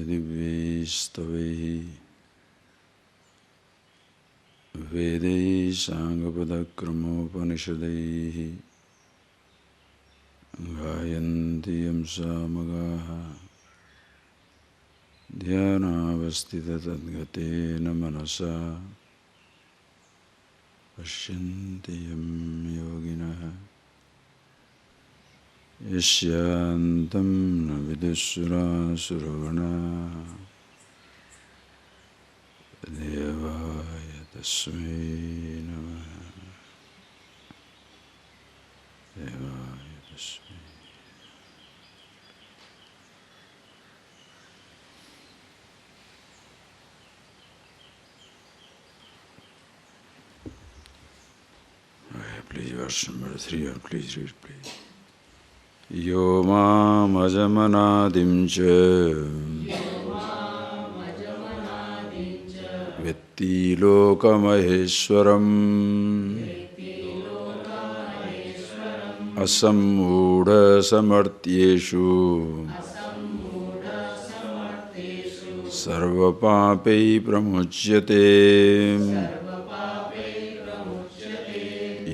divyaistavaihi vedai sangapadakramopanishadaihi gayanti yamsamagaha dhyanavastita tadgatena manasa pashyanti yam yoginaha yashyantam na vidusura survana devaya tasmai namaha devaya tasmai. Please, verse number 3, or please read, please. Yo mam ajamanadim cha vetti lokamaheshwaram asammudha samartyeshu sarvapapei pramuchyate.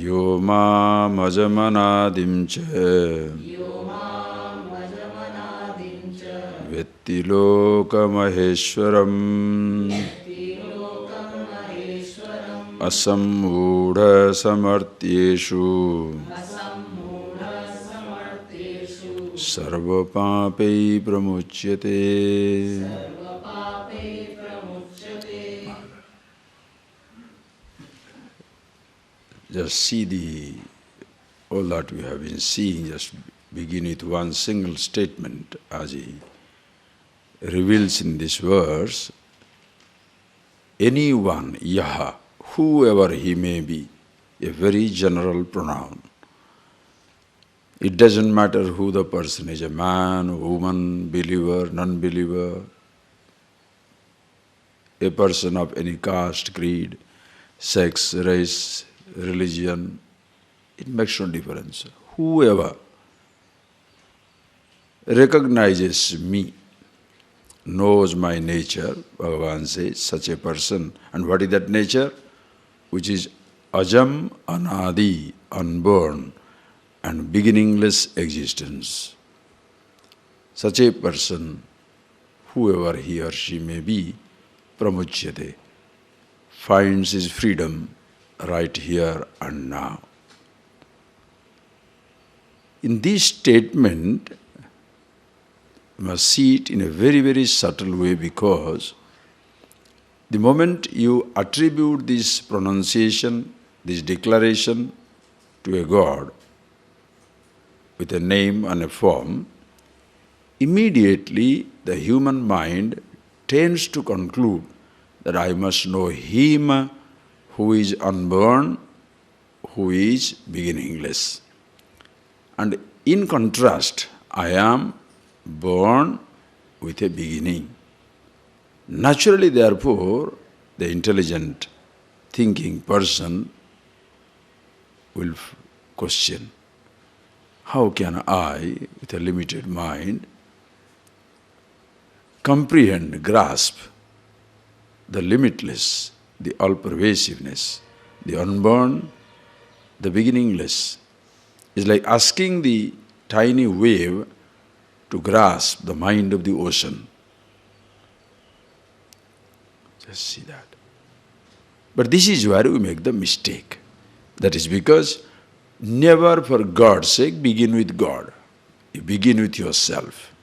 Yo mam ajamanadim cha vetti lokamaheshwaram asammudha samartyeshu sarvapapei pramuchyate. Just see all that we have been seeing, just begin with one single statement as he reveals in this verse. Anyone, yaha, whoever he may be, a very general pronoun. It doesn't matter who the person is, a man, woman, believer, non-believer, a person of any caste, creed, sex, race, religion, it makes no difference. Whoever recognizes me, knows my nature, Bhagavan says, such a person. And what is that nature? Which is ajam, anadi, unborn, and beginningless existence. Such a person, whoever he or she may be, pramuchyate, finds his freedom right here and now. In this statement, you must see it in a very, very subtle way, because the moment you attribute this pronunciation, this declaration to a God with a name and a form, immediately the human mind tends to conclude that I must know Him who is unborn, who is beginningless. And in contrast, I am born with a beginning. Naturally, therefore, the intelligent, thinking person will question, how can I, with a limited mind, comprehend, grasp the limitless, the all-pervasiveness, the unborn, the beginningless? It's like asking the tiny wave to grasp the mind of the ocean. Just see that. But this is where we make the mistake. That is because never for God's sake begin with God. You begin with yourself.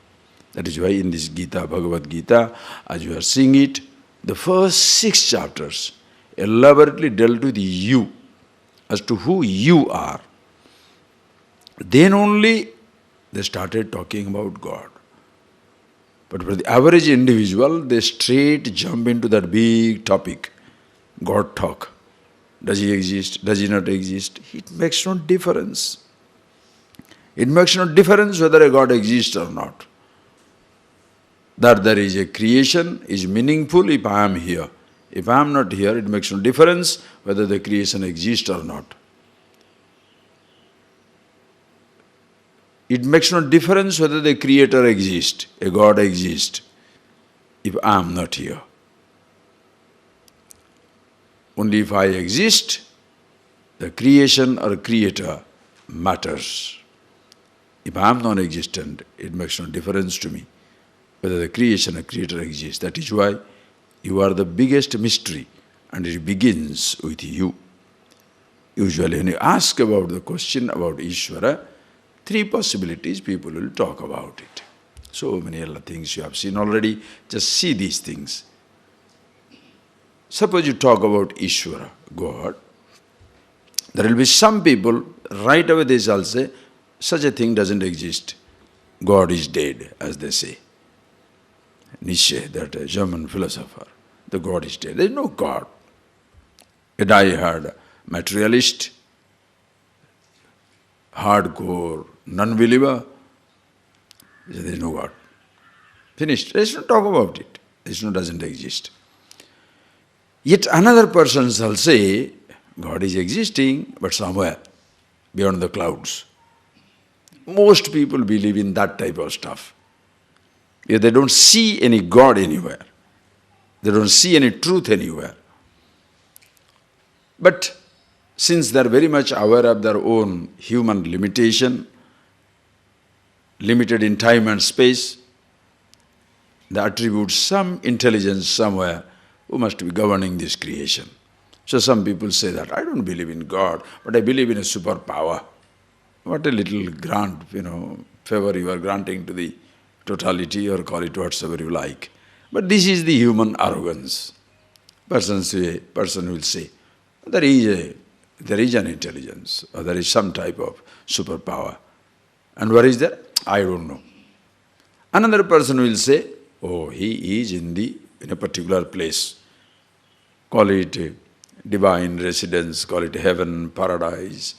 That is why in this Gita, Bhagavad Gita, as you are seeing it, the first 6 chapters elaborately dealt with you, as to who you are. Then only they started talking about God. But for the average individual, they straight jump into that big topic, God talk. Does He exist? Does He not exist? It makes no difference. It makes no difference whether a God exists or not. That there is a creation is meaningful if I am here. If I am not here, it makes no difference whether the creation exists or not. It makes no difference whether the Creator exists, a God exists. if I am not here. Only if I exist, the creation or creator matters. If I am non-existent, it makes no difference to me whether the creation or creator exists. That is why you are the biggest mystery, and it begins with you. Usually when you ask about the question about Ishvara, three possibilities people will talk about it. So many other things you have seen already, just see these things. Suppose you talk about Ishvara, God, there will be some people, right away they shall say, such a thing doesn't exist. God is dead, as they say. Nietzsche, that German philosopher, the God is dead. There is no God. A die-hard materialist, hardcore non-believer, there is no God. Finished. Let's not talk about it. Vishnu doesn't exist. Yet another person shall say, God is existing, but somewhere beyond the clouds. Most people believe in that type of stuff. Yet they don't see any God anywhere. They don't see any truth anywhere. But since they are very much aware of their own human limitation, limited in time and space, they attribute some intelligence somewhere who must be governing this creation. So some people say that, I don't believe in God, but I believe in a superpower. What a little grant, favor you are granting to the totality, or call it whatsoever you like. But this is the human arrogance. Person will say, there is an intelligence, or there is some type of superpower. And where is that? I don't know. Another person will say, oh, he is in a particular place. Call it divine residence, call it heaven, paradise,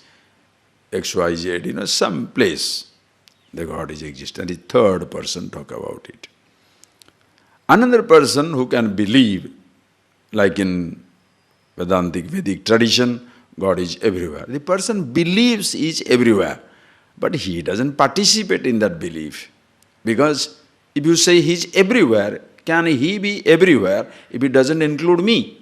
XYZ, some place the God is existent. And the third person talk about it. Another person who can believe, like in Vedantic Vedic tradition, God is everywhere. The person believes he is everywhere, but he doesn't participate in that belief. Because if you say he is everywhere, can he be everywhere if it doesn't include me?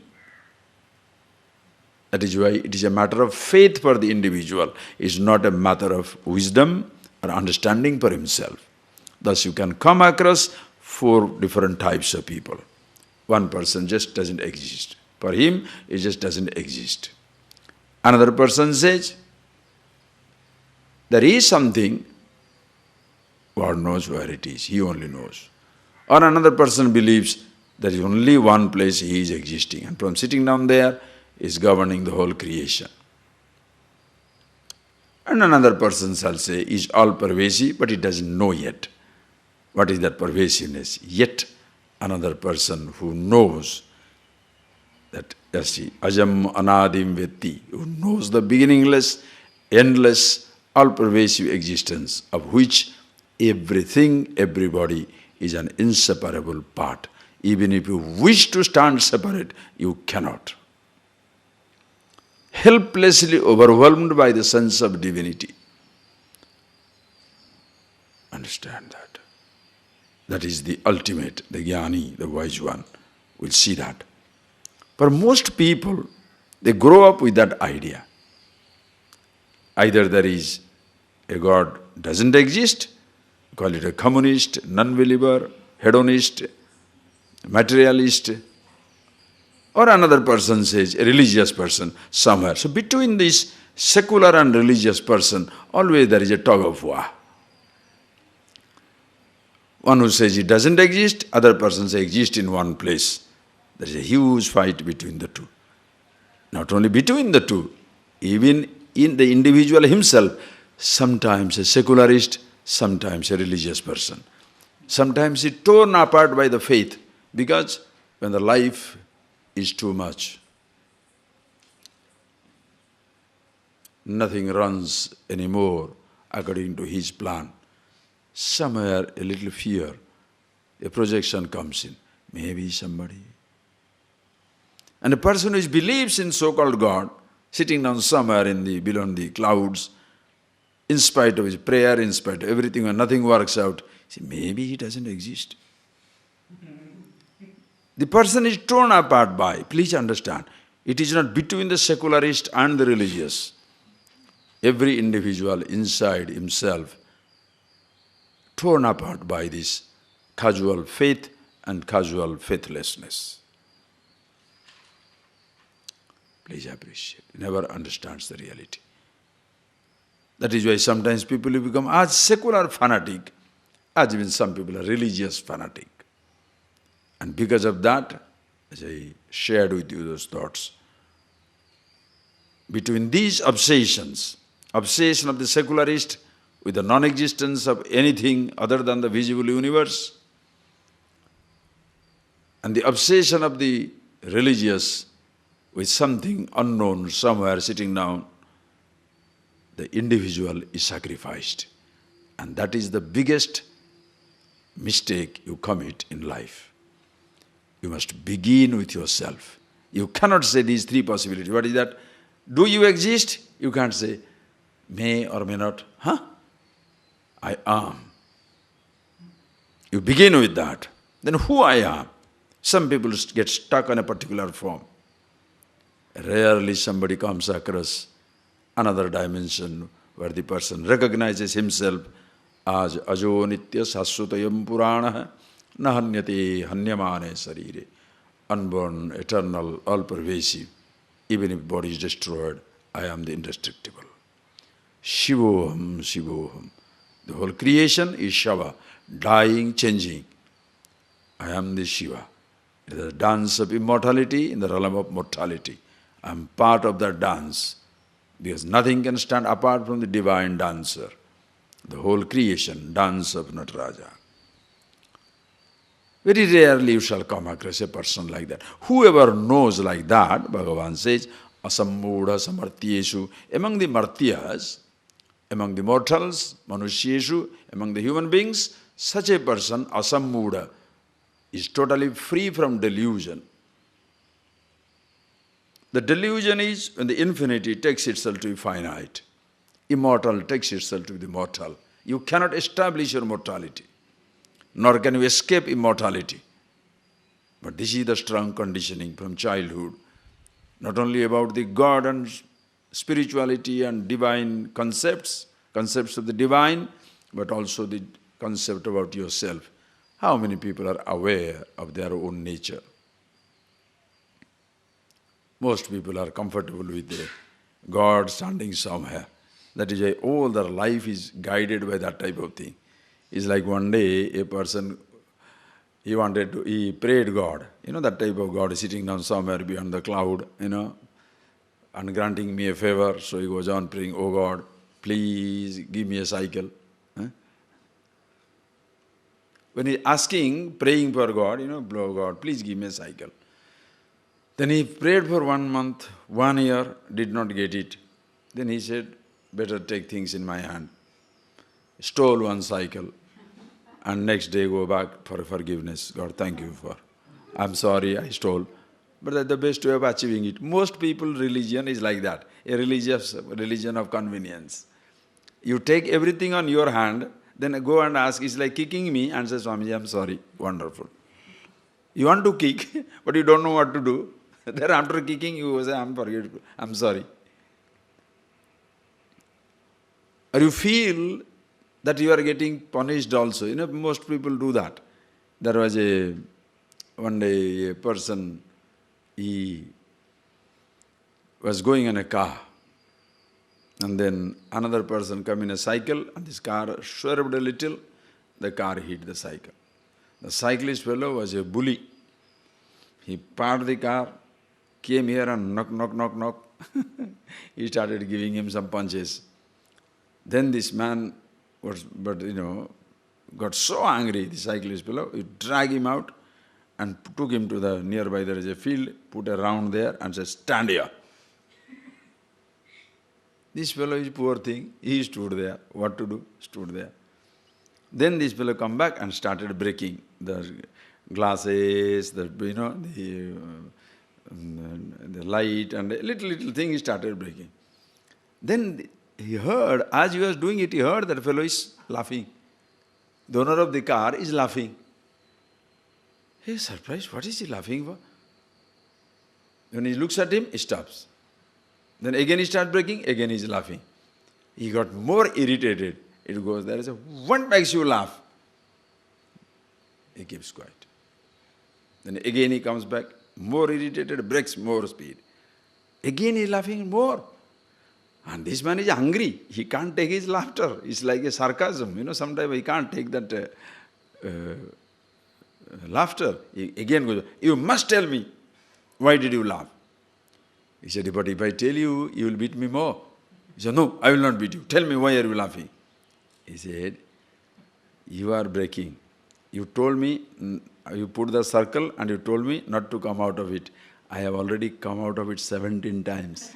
That is why it is a matter of faith for the individual. It is not a matter of wisdom or understanding for himself. Thus you can come across 4 different types of people. One person just doesn't exist. For him, it just doesn't exist. Another person says, there is something, God knows where it is, he only knows. Or another person believes there is only one place he is existing, and from sitting down there, is governing the whole creation. And another person shall say, is all pervasive, but he doesn't know yet. What is that pervasiveness? Yet another person who knows that, ajam anadim vetti, who knows the beginningless, endless, all-pervasive existence of which everything, everybody is an inseparable part. Even if you wish to stand separate, you cannot. Helplessly overwhelmed by the sense of divinity. Understand that. That is the ultimate, the jnani, the wise one, will see that. For most people, they grow up with that idea. Either there is a God doesn't exist, call it a communist, non-believer, hedonist, materialist, or another person says, a religious person somewhere. So between this secular and religious person, always there is a tug of war. One who says it doesn't exist, other person says it exists in one place. There is a huge fight between the two. Not only between the two, even in the individual himself, sometimes a secularist, sometimes a religious person. Sometimes he torn apart by the faith, because when the life is too much, nothing runs anymore according to his plan. Somewhere a little fear, a projection comes in. Maybe somebody. And a person who believes in so-called God, sitting down somewhere beyond the clouds, in spite of his prayer, in spite of everything, when nothing works out, see, maybe he doesn't exist. The person is torn apart by, please understand, it is not between the secularist and the religious. Every individual inside himself torn apart by this casual faith and casual faithlessness. Please appreciate. He never understands the reality. That is why sometimes people who become as secular fanatic, as even some people are religious fanatic. And because of that, as I shared with you those thoughts, between these obsessions, obsession of the secularist with the non-existence of anything other than the visible universe, and the obsession of the religious with something unknown somewhere sitting down, the individual is sacrificed. And that is the biggest mistake you commit in life. You must begin with yourself. You cannot say these three possibilities. What is that? Do you exist? You can't say, may or may not. Huh? I am. You begin with that. Then who I am? Some people get stuck on a particular form. Rarely somebody comes across another dimension where the person recognizes himself as ajo nitya sasutayam purana nahanyate hanyamane sarire, unborn, eternal, all-pervasive. Even if body is destroyed, I am the indestructible. Shivoham, Shivoham. The whole creation is Shava, dying, changing. I am the Shiva. It is a dance of immortality in the realm of mortality. I am part of that dance, because nothing can stand apart from the divine dancer. The whole creation, dance of Nataraja. Very rarely you shall come across a person like that. Whoever knows like that, Bhagavan says, asammudha samartyeshu, among the martyas, among the mortals, manusyeshu, among the human beings, such a person, asammudha, is totally free from delusion. The delusion is when the infinity takes itself to be finite. Immortal takes itself to be the mortal. You cannot establish your mortality, nor can you escape immortality. But this is the strong conditioning from childhood, not only about the God and spirituality and divine concepts of the divine, but also the concept about yourself. How many people are aware of their own nature? Most people are comfortable with the God standing somewhere. That is why all their life is guided by that type of thing. It's like one day a person, he prayed God. You know that type of God is sitting down somewhere beyond the cloud, and granting me a favor. So he goes on praying, oh God, please give me a cycle. When he asking, praying for God, blow God, please give me a cycle. Then he prayed for 1 month, 1 year, did not get it. Then he said, better take things in my hand. Stole 1 cycle, and next day go back for forgiveness. God, thank you for. I'm sorry I stole. But that's the best way of achieving it. Most people, religion is like that, a religion of convenience. You take everything on your hand, then go and ask, it's like kicking me, and say, Swamiji, I'm sorry. Wonderful. You want to kick, but you don't know what to do. Then after kicking, you say, I'm sorry. Or you feel that you are getting punished also. Most people do that. There was one day a person, he was going in a car, and then another person came in a cycle, and this car swerved a little, the car hit the cycle. The cyclist fellow was a bully. He parked the car, came here and knock. He started giving him some punches. Then this man got so angry, the cyclist fellow, he dragged him out and took him to the nearby, there is a field, put a round there and said, stand here. This fellow is poor thing, he stood there. What to do? Stood there. Then this fellow come back and started breaking the glasses, the light, and little thing he started breaking. Then he heard, as he was doing it, he heard that fellow is laughing. The owner of the car is laughing. He is surprised, what is he laughing for? When he looks at him, he stops. Then again he starts breaking, again he is laughing. He got more irritated. It goes, there is a, what makes you laugh? He keeps quiet. Then again he comes back, more irritated, breaks more speed. Again he is laughing more. And this man is hungry. He can't take his laughter. It's like a sarcasm. Sometimes he can't take that laughter. He again goes, you must tell me, why did you laugh? He said, but if I tell you, you will beat me more. He said, no, I will not beat you. Tell me, why are you laughing? He said, you are breaking. You told me, you put the circle and you told me not to come out of it. I have already come out of it 17 times.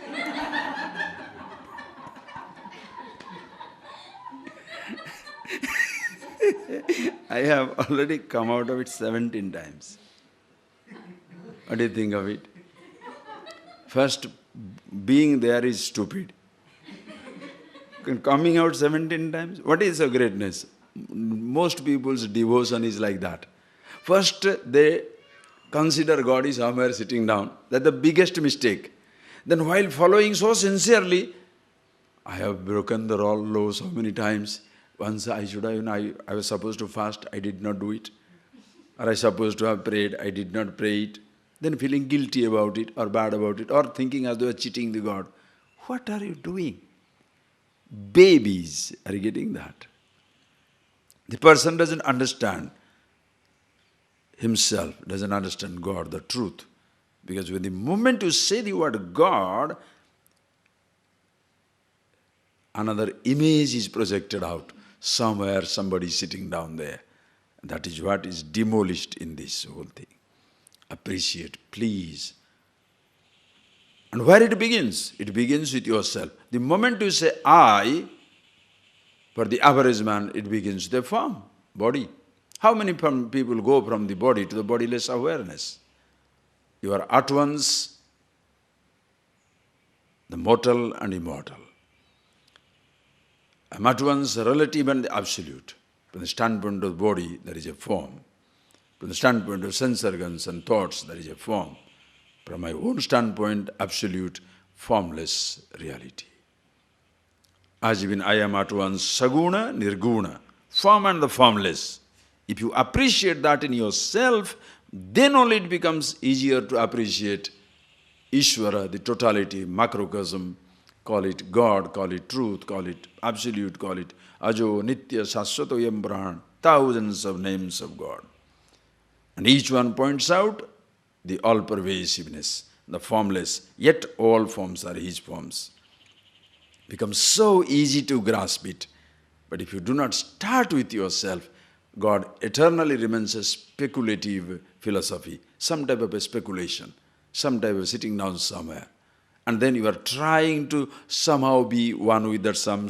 I have already come out of it 17 times. What do you think of it? First, being there is stupid. Coming out 17 times? What is the greatness? Most people's devotion is like that. First, they consider God is somewhere sitting down. That's the biggest mistake. Then while following so sincerely, I have broken the law so many times. Once I was supposed to fast, I did not do it. Or I was supposed to have prayed, I did not pray it. Then feeling guilty about it, or bad about it, or thinking as though you are cheating the God. What are you doing? Babies are getting that. The person doesn't understand himself, doesn't understand God, the truth. Because when the moment you say the word God, another image is projected out. Somewhere somebody is sitting down there. That is what is demolished in this whole thing. Appreciate, please. And where it begins? It begins with yourself. The moment you say I, for the average man, it begins with the form, body. How many people go from the body to the bodiless awareness? You are at once the mortal and immortal. I am at once the relative and the absolute. From the standpoint of the body, there is a form. From the standpoint of sense organs and thoughts, there is a form. From my own standpoint, absolute, formless reality. As even I am at once saguna, nirguna, form and the formless. If you appreciate that in yourself, then only it becomes easier to appreciate Ishvara, the totality, macrocosm, call it God, call it truth, call it absolute, call it Ajo, Nitya, Saswato, Yam Brahman, thousands of names of God. And each one points out the all-pervasiveness, the formless, yet all forms are His forms. It becomes so easy to grasp it. But if you do not start with yourself, God eternally remains a speculative philosophy, some type of a speculation, some type of sitting down somewhere. And then you are trying to somehow be one with that some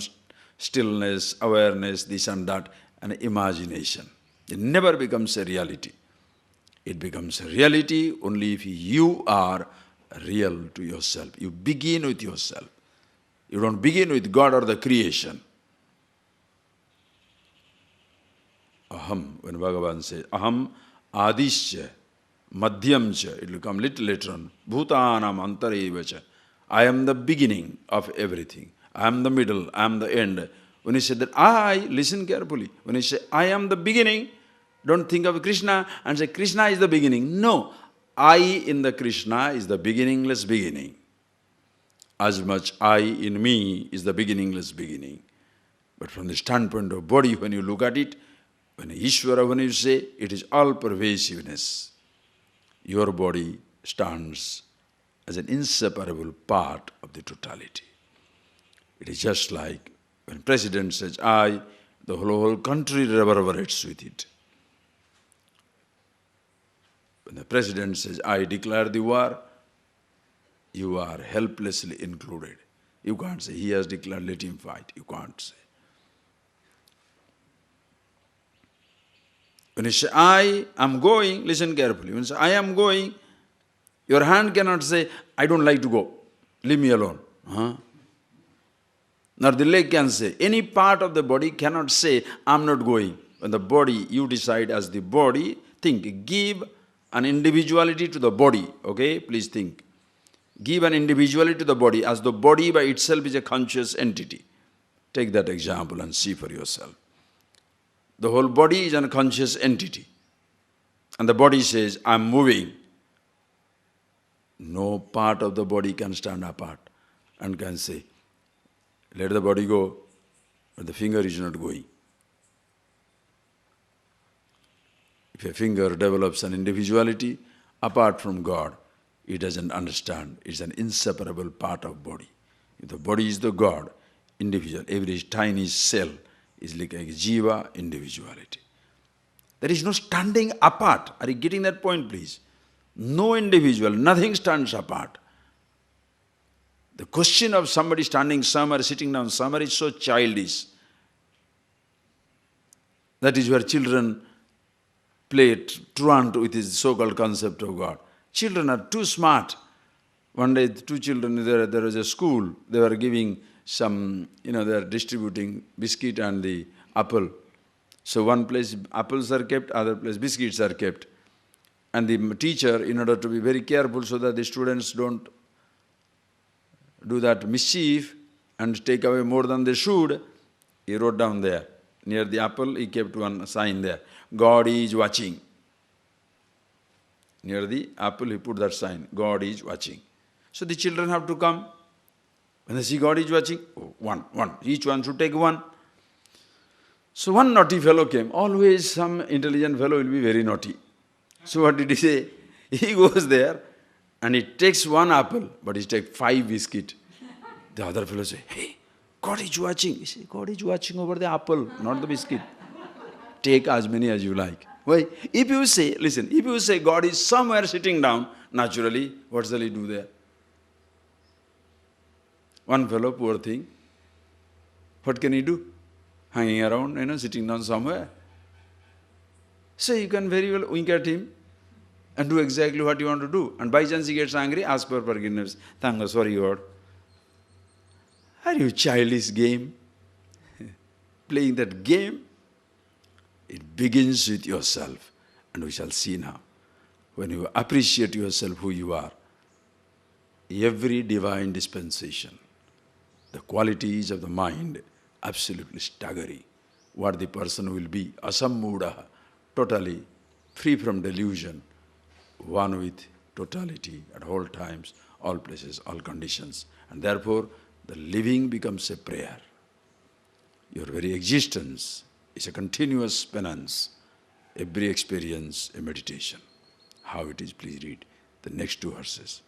stillness, awareness, this and that, and imagination. It never becomes a reality. It becomes a reality only if you are real to yourself. You begin with yourself. You don't begin with God or the creation. Aham, when Bhagavan says, Aham adisya, madhyamcha, it will come little later on, bhutanam antarevacha. I am the beginning of everything. I am the middle, I am the end. When he said that I, listen carefully, when he say I am the beginning, don't think of Krishna and say Krishna is the beginning. No, I in the Krishna is the beginningless beginning. As much I in me is the beginningless beginning. But from the standpoint of body, when you look at it, when Ishvara, when you say, it is all pervasiveness. Your body stands as an inseparable part of the totality. It is just like when President says, I, the whole country reverberates with it. When the President says, I declare the war, you are helplessly included. You can't say, he has declared, let him fight. You can't say. When you say, I am going, listen carefully. When you say, I am going, your hand cannot say, I don't like to go. Leave me alone. Nor the leg can say. Any part of the body cannot say, I am not going. When the body, you decide as the body, think, give an individuality to the body, okay? Please think. Give an individuality to the body as the body by itself is a conscious entity. Take that example and see for yourself. The whole body is a conscious entity. And the body says, I'm moving. No part of the body can stand apart and can say, let the body go, but the finger is not going. If a finger develops an individuality apart from God, it doesn't understand. It's an inseparable part of body. If the body is the God, individual, every tiny cell is like a jiva individuality. There is no standing apart. Are you getting that point, please? No individual, nothing stands apart. The question of somebody standing somewhere, sitting down somewhere is so childish. That is where children play truant with this so-called concept of God. Children are too smart. One day, two children, there was a school, they were giving some, they are distributing biscuit and the apple. So one place apples are kept, other place biscuits are kept. And the teacher, in order to be very careful so that the students don't do that mischief and take away more than they should, he wrote down there, near the apple, he kept one sign there, God is watching. Near the apple, he put that sign, God is watching. So the children have to come. When they see God is watching, one. Each one should take one. So one naughty fellow came. Always some intelligent fellow will be very naughty. So what did he say? He goes there and he takes one apple, but he takes 5 biscuits. The other fellow says, hey, God is watching. He says, God is watching over the apple, not the biscuit. Take as many as you like. Why? If you say, listen, if you say God is somewhere sitting down, naturally, what shall he do there? One fellow, poor thing, what can he do? Hanging around, sitting down somewhere. So you can very well wink at him and do exactly what you want to do. And by chance he gets angry, ask for forgiveness. Thank God, sorry God. Are you childish game? Playing that game? It begins with yourself. And we shall see now. When you appreciate yourself, who you are, every divine dispensation, the qualities of the mind, absolutely staggering. What the person will be, asammudaha, totally free from delusion, one with totality at all times, all places, all conditions. And therefore, the living becomes a prayer. Your very existence is a continuous penance. Every experience, a meditation. How it is, please read the next 2 verses.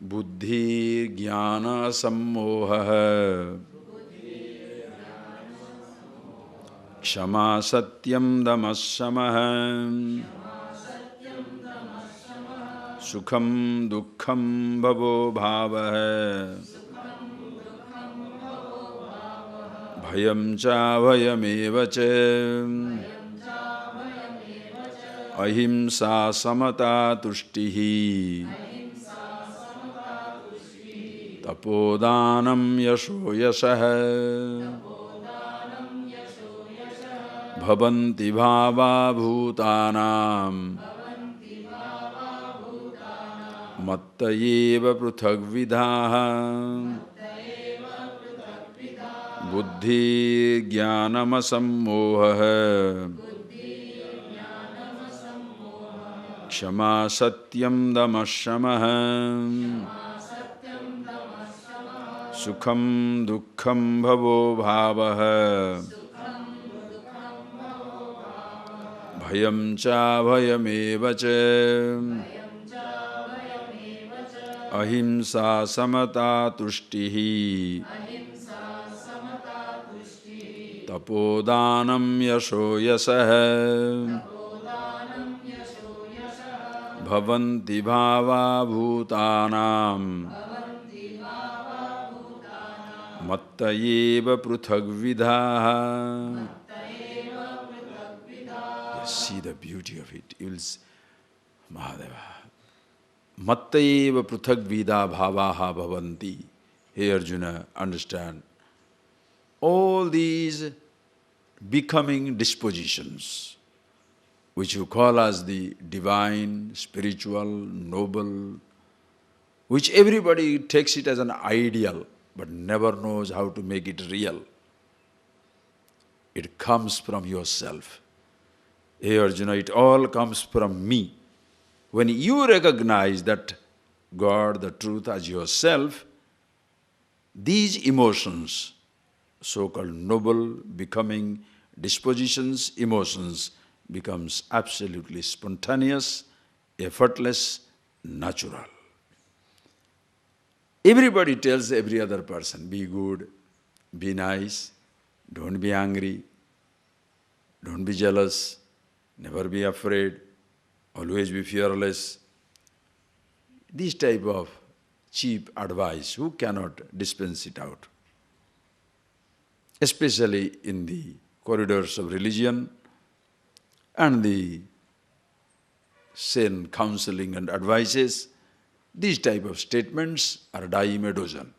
Buddhi jnana sammoha Kshama satyam damassamah Sukham dukkham bhavo bhavah Bhayam cha bhayameva cha Ahimsa samata tushtihi Tapodanam yasho yasah Bhavanti bhava bhutanam Mattayeva pruthak vidha Buddhi jnanam sammoha Kshama satyam damassamah Sukham dukkham bhavo bhavah Bhayam cha bhayameva cha Ahimsa samata tushtihi Tapodanam yasho yasah Bhavanti bhava bhutanam Mattayeva pruthak vidha. See the beauty of it. You will see, Mahadeva. Mattayeva pruthak vida bhavaha bhavanti. Hey Arjuna, understand. All these becoming dispositions, which you call as the divine, spiritual, noble, which everybody takes it as an ideal, but never knows how to make it real. It comes from yourself. Hey Arjuna, it all comes from me. When you recognize that God, the truth, as yourself, these emotions, so-called noble, becoming dispositions, emotions, becomes absolutely spontaneous, effortless, natural. Everybody tells every other person, be good, be nice, don't be angry, don't be jealous, never be afraid, always be fearless. This type of cheap advice, who cannot dispense it out? Especially in the corridors of religion and the Zen counseling and advices, these type of statements are a dime a dozen.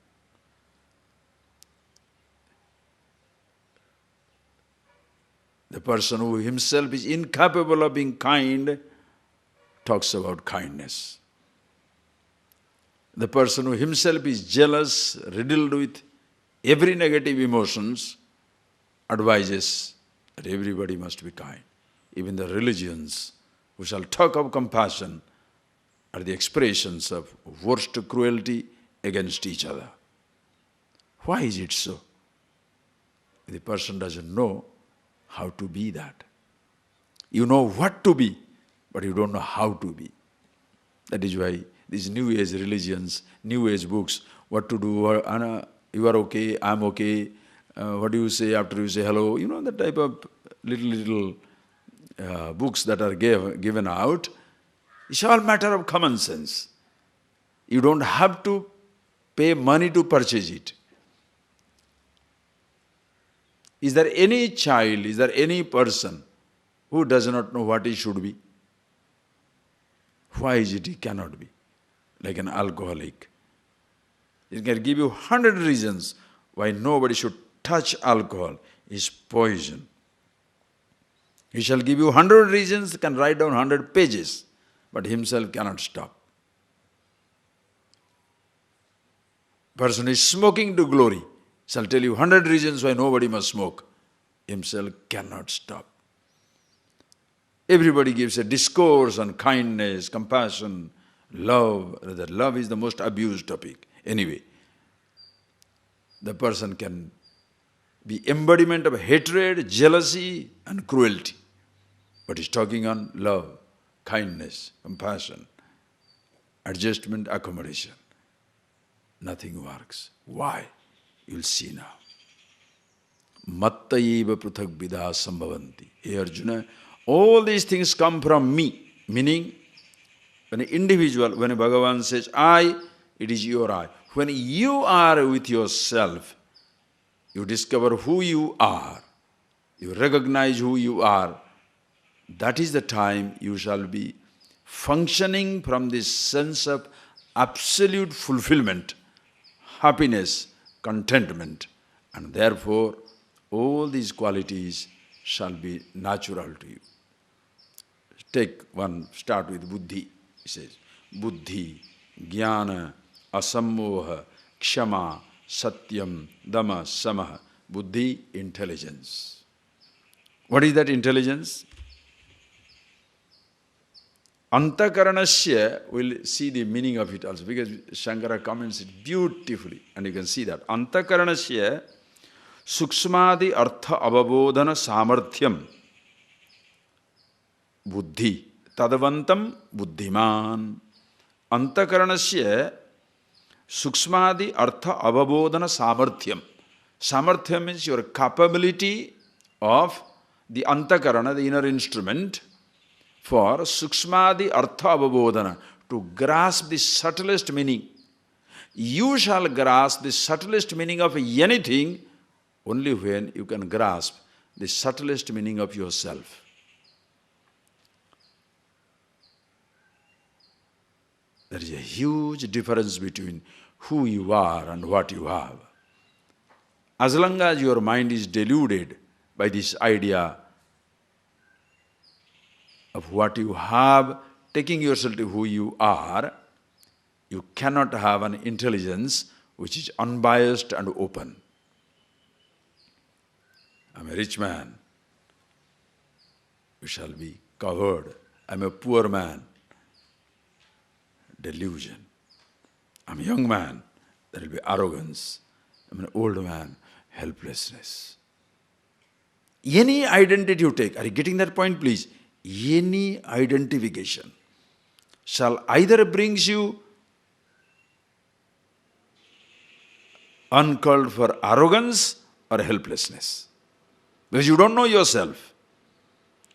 The person who himself is incapable of being kind talks about kindness. The person who himself is jealous, riddled with every negative emotions, advises that everybody must be kind. Even the religions who shall talk of compassion are the expressions of worst cruelty against each other. Why is it so? The person doesn't know how to be that. You know what to be, but you don't know how to be. That is why these New Age religions, New Age books, what to do, you are okay, I'm okay, what do you say after you say hello, you know, the type of little books that are given out. It's all matter of common sense. You don't have to pay money to purchase it. Is there any child, is there any person who does not know what he should be? Why is it he cannot be? Like an alcoholic. It can give you 100 reasons why nobody should touch alcohol. It's poison. He shall give you 100 reasons, can write down 100 pages, but himself cannot stop. Person is smoking to glory, shall tell you 100 reasons why nobody must smoke. Himself cannot stop. Everybody gives a discourse on kindness, compassion, love. Rather, love is the most abused topic. Anyway, the person can be embodiment of hatred, jealousy, and cruelty. But he's talking on love, kindness, compassion, adjustment, accommodation. Nothing works. Why? You'll see now. Mattayeva pruthak vidha sambhavanti. Hey Arjuna, all these things come from me. Meaning, when an individual, when a Bhagavan says, I, it is your I. When you are with yourself, you discover who you are. You recognize who you are. That is the time you shall be functioning from this sense of absolute fulfillment, happiness, contentment. And therefore, all these qualities shall be natural to you. Take one, start with buddhi. He says, buddhi, jnana, asammoha, kshama, satyam, dama, samaha. Buddhi, intelligence. What is that intelligence? Antakaranasya, we'll see the meaning of it also, because Shankara comments it beautifully, and you can see that. Antakaranasya sukshmadi artha avabodhana samarthyam buddhi tadavantam buddhiman. Antakaranasya sukshmadi artha avabodhana samarthyam. Samarthyam means your capability of the antakarana, the inner instrument, for sukshmadi artha avabodhana, to grasp the subtlest meaning. You shall grasp the subtlest meaning of anything only when you can grasp the subtlest meaning of yourself. There is a huge difference between who you are and what you have. As long as your mind is deluded by this idea of what you have, taking yourself to who you are, you cannot have an intelligence which is unbiased and open. I'm a rich man, you shall be covered. I'm a poor man, delusion. I'm a young man, there will be arrogance. I'm an old man, helplessness. Any identity you take, are you getting that point, please? Any identification shall either brings you uncalled for arrogance or helplessness. Because you don't know yourself.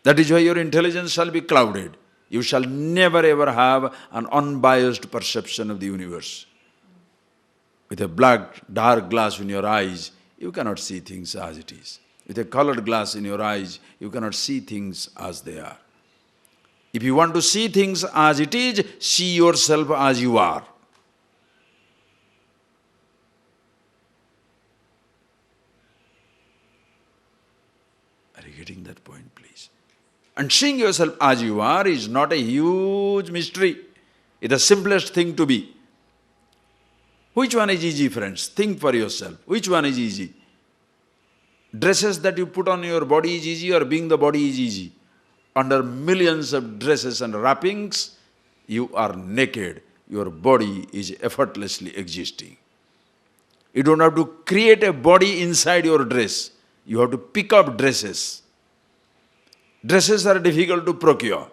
That is why your intelligence shall be clouded. You shall never ever have an unbiased perception of the universe. With a black, dark glass in your eyes, you cannot see things as it is. With a colored glass in your eyes, you cannot see things as they are. If you want to see things as it is, see yourself as you are. Are you getting that point, please? And seeing yourself as you are is not a huge mystery. It's the simplest thing to be. Which one is easy, friends? Think for yourself. Which one is easy? Dresses that you put on your body is easy, or being the body is easy? Under millions of dresses and wrappings, you are naked. Your body is effortlessly existing. You don't have to create a body inside your dress. You have to pick up dresses. Dresses are difficult to procure.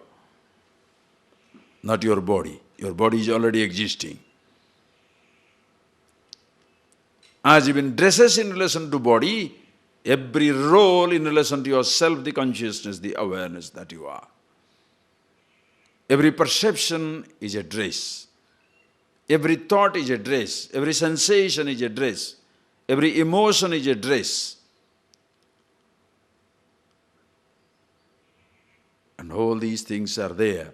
Not your body. Your body is already existing. As even dresses in relation to body, every role in relation to yourself, the consciousness, the awareness that you are. Every perception is a dress. Every thought is a dress. Every sensation is a dress. Every emotion is a dress. And all these things are there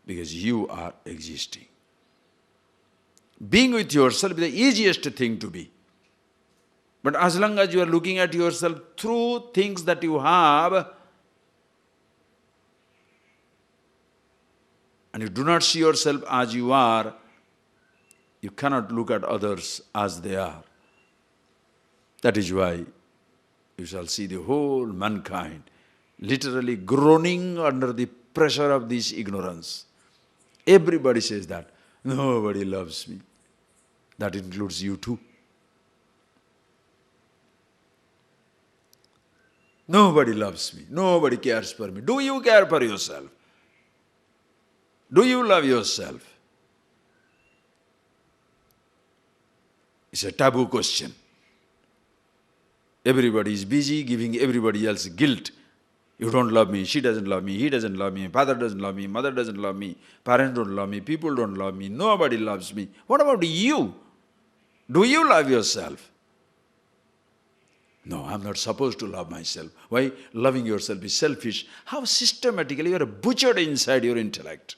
because you are existing. Being with yourself is the easiest thing to be. But as long as you are looking at yourself through things that you have, and you do not see yourself as you are, you cannot look at others as they are. That is why you shall see the whole mankind literally groaning under the pressure of this ignorance. Everybody says that. Nobody loves me. That includes you too. Nobody loves me. Nobody cares for me. Do you care for yourself? Do you love yourself? It's a taboo question. Everybody is busy giving everybody else guilt. You don't love me, she doesn't love me, he doesn't love me, father doesn't love me, mother doesn't love me, parents don't love me, people don't love me, nobody loves me. What about you? Do you love yourself? No, I'm not supposed to love myself. Why? Loving yourself is selfish. How systematically you are butchered inside your intellect.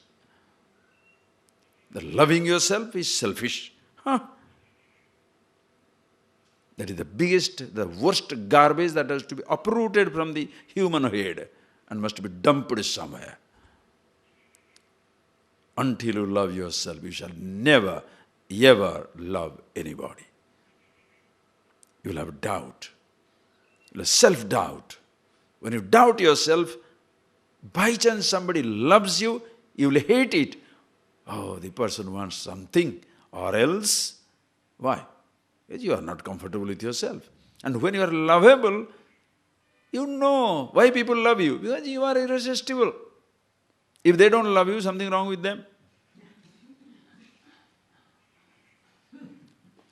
The loving yourself is selfish. That is the biggest, the worst garbage that has to be uprooted from the human head and must be dumped somewhere. Until you love yourself, you shall never, ever love anybody. You will have doubt. You will have self-doubt. When you doubt yourself, by chance somebody loves you, you will hate it. Oh, the person wants something, or else. Why? Because you are not comfortable with yourself. And when you are lovable, you know why people love you. Because you are irresistible. If they don't love you, something wrong with them.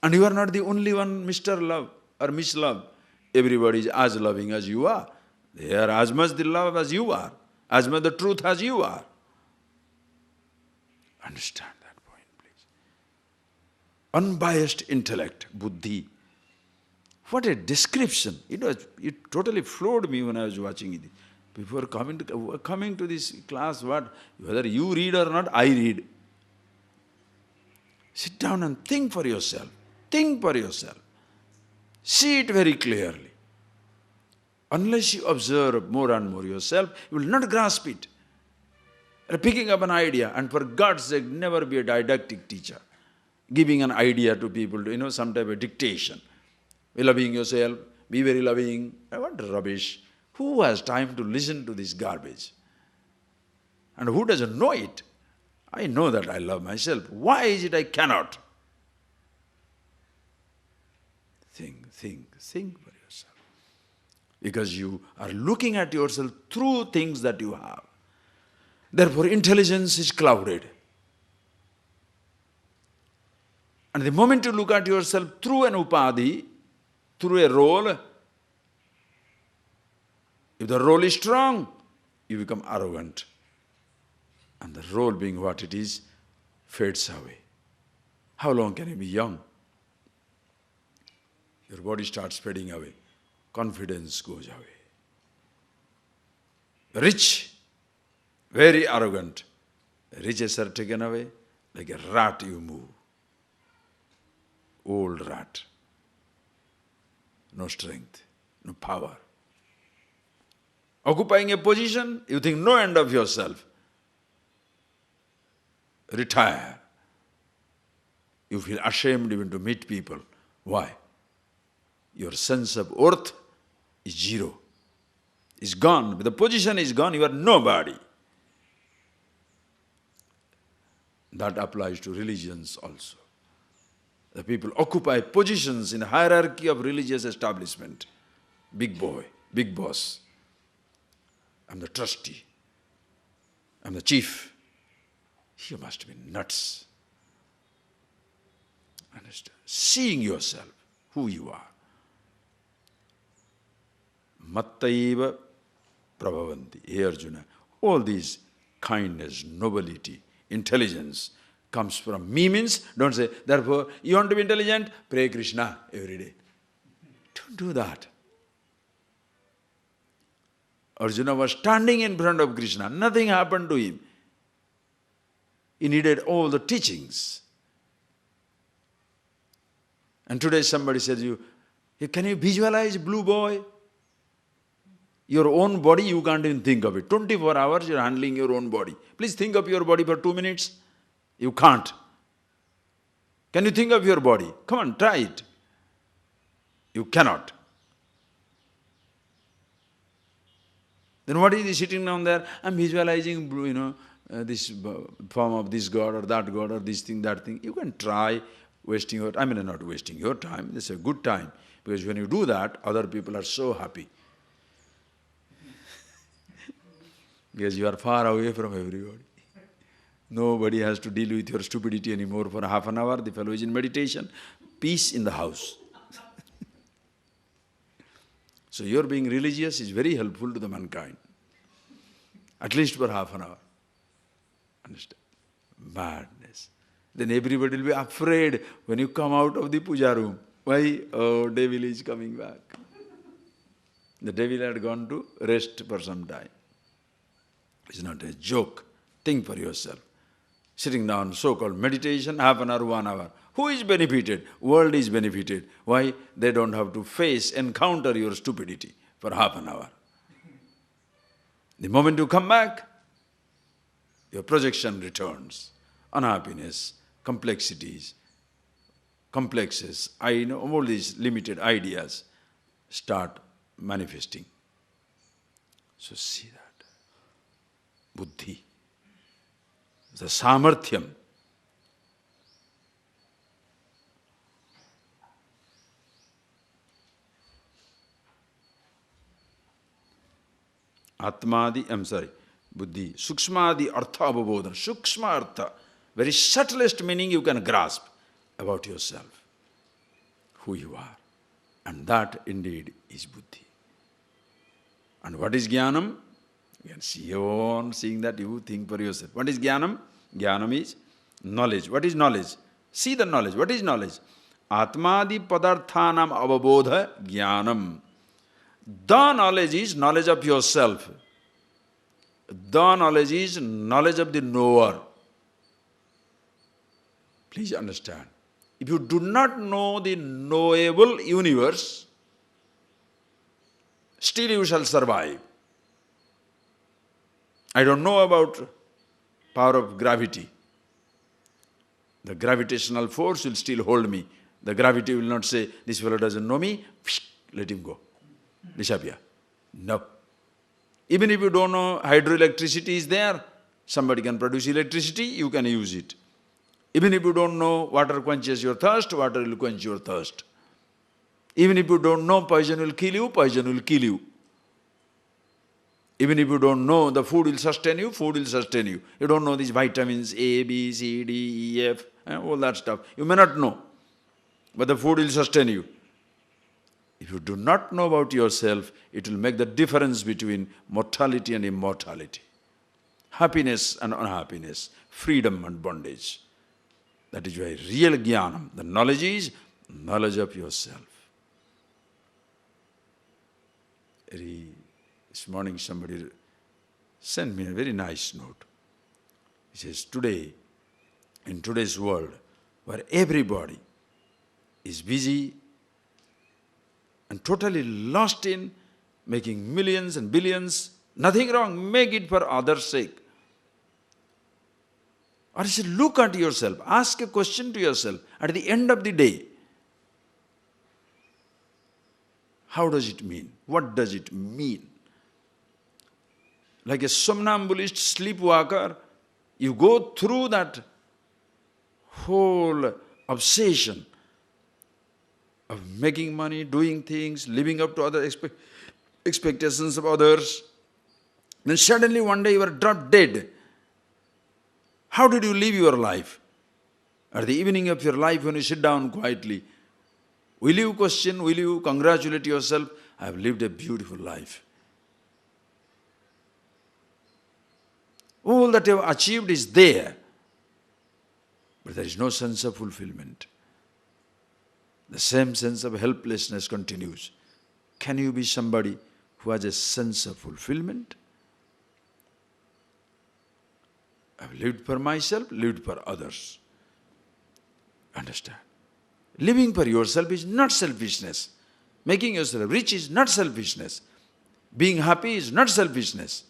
And you are not the only one, Mr. Love or Miss Love. Everybody is as loving as you are. They are as much the love as you are, as much the truth as you are. Understand that point, please. Unbiased intellect, buddhi. What a description. It totally floored me when I was watching it. Before coming to this class, whether you read or not, I read. Sit down and think for yourself. Think for yourself. See it very clearly. Unless you observe more and more yourself, you will not grasp it. And picking up an idea, and for God's sake, never be a didactic teacher. Giving an idea to people, some type of dictation. Be loving yourself, be very loving. What rubbish. Who has time to listen to this garbage? And who doesn't know it? I know that I love myself. Why is it I cannot? Think for yourself. Because you are looking at yourself through things that you have. Therefore, intelligence is clouded. And the moment you look at yourself through an upadhi, through a role, if the role is strong, you become arrogant. And the role being what it is, fades away. How long can you be young? Your body starts fading away. Confidence goes away. Rich, very arrogant. Riches are taken away. Like a rat you move. Old rat. No strength, no power. Occupying a position, you think no end of yourself. Retire. You feel ashamed even to meet people. Why? Your sense of worth is zero. It's gone. The position is gone, you are nobody. That applies to religions also. The people occupy positions in the hierarchy of religious establishment. Big boy, big boss. I'm the trustee. I'm the chief. You must be nuts. Understand? Seeing yourself, who you are. Mattaiva prabhavanti. Hey Arjuna, all these kindness, nobility, intelligence comes from me means, don't say, therefore, you want to be intelligent, pray Krishna every day. Don't do that. Arjuna was standing in front of Krishna. Nothing happened to him. He needed all the teachings. And today somebody says to you, hey, can you visualize blue boy? Your own body, you can't even think of it. 24 hours you're handling your own body. Please think of your body for 2 minutes. You can't. Can you think of your body? Come on, try it. You cannot. Then what is he sitting down there? I'm visualizing, this form of this god or that god or this thing, that thing. You can try wasting your time. I mean, not wasting your time. It's a good time. Because when you do that, other people are so happy. Because you are far away from everybody. Nobody has to deal with your stupidity anymore for half an hour. The fellow is in meditation. Peace in the house. So your being religious is very helpful to the mankind. At least for half an hour. Understand? Madness. Then everybody will be afraid when you come out of the puja room. Why? Oh, devil is coming back. The devil had gone to rest for some time. It's not a joke. Think for yourself. Sitting down, so-called meditation, half an hour, 1 hour. Who is benefited? World is benefited. Why? They don't have to encounter your stupidity for half an hour. The moment you come back, your projection returns. Unhappiness, complexities, complexes, all these limited ideas start manifesting. So see that. Buddhi. The samarthyam. Buddhi. Sukshmadi artha avabodhana. Sukshma artha. Very subtlest meaning you can grasp about yourself. Who you are. And that indeed is buddhi. And what is jnanam? You can see on seeing that you think for yourself. What is jnanam? Jnanam is knowledge. What is knowledge? See the knowledge. What is knowledge? Atmadi padarthanam avabodha jnanam. The knowledge is knowledge of yourself. The knowledge is knowledge of the knower. Please understand. If you do not know the knowable universe, still you shall survive. I don't know about power of gravity. The gravitational force will still hold me. The gravity will not say, this fellow doesn't know me, let him go, disappear. No. Even if you don't know hydroelectricity is there, somebody can produce electricity, you can use it. Even if you don't know water quenches your thirst, water will quench your thirst. Even if you don't know poison will kill you, poison will kill you. Even if you don't know the food will sustain you, food will sustain you. You don't know these vitamins A, B, C, D, E, F, all that stuff. You may not know, but the food will sustain you. If you do not know about yourself, it will make the difference between mortality and immortality, happiness and unhappiness, freedom and bondage. That is why real jnanam, the knowledge is knowledge of yourself. This morning somebody sent me a very nice note. He says, today, in today's world, where everybody is busy and totally lost in making millions and billions, nothing wrong, make it for others' sake. Or he said, look at yourself, ask a question to yourself. At the end of the day, how does it mean? What does it mean? Like a somnambulist sleepwalker, you go through that whole obsession of making money, doing things, living up to other expectations of others. Then suddenly one day you are dropped dead. How did you live your life? At the evening of your life, when you sit down quietly, will you question, will you congratulate yourself, I have lived a beautiful life. All that you have achieved is there, but there is no sense of fulfillment. The same sense of helplessness continues. Can you be somebody who has a sense of fulfillment? I have lived for myself, lived for others. Understand? Living for yourself is not selfishness. Making yourself rich is not selfishness. Being happy is not selfishness.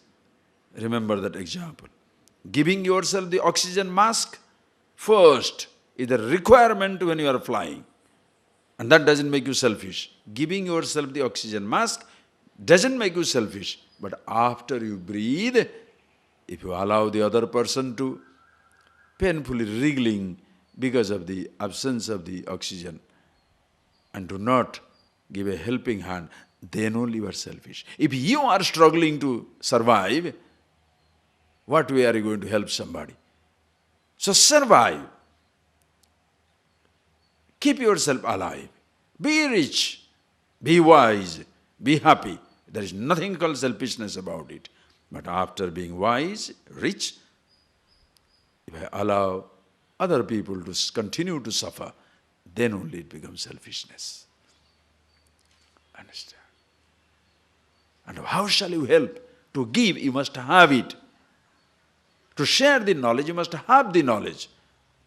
Remember that example. Giving yourself the oxygen mask first is a requirement when you are flying. And that doesn't make you selfish. Giving yourself the oxygen mask doesn't make you selfish. But after you breathe, if you allow the other person to painfully wriggling because of the absence of the oxygen and do not give a helping hand, then only you are selfish. If you are struggling to survive, what way are you going to help somebody? So survive. Keep yourself alive. Be rich. Be wise. Be happy. There is nothing called selfishness about it. But after being wise, rich, if I allow other people to continue to suffer, then only it becomes selfishness. Understand? And how shall you help? To give, you must have it. To share the knowledge, you must have the knowledge.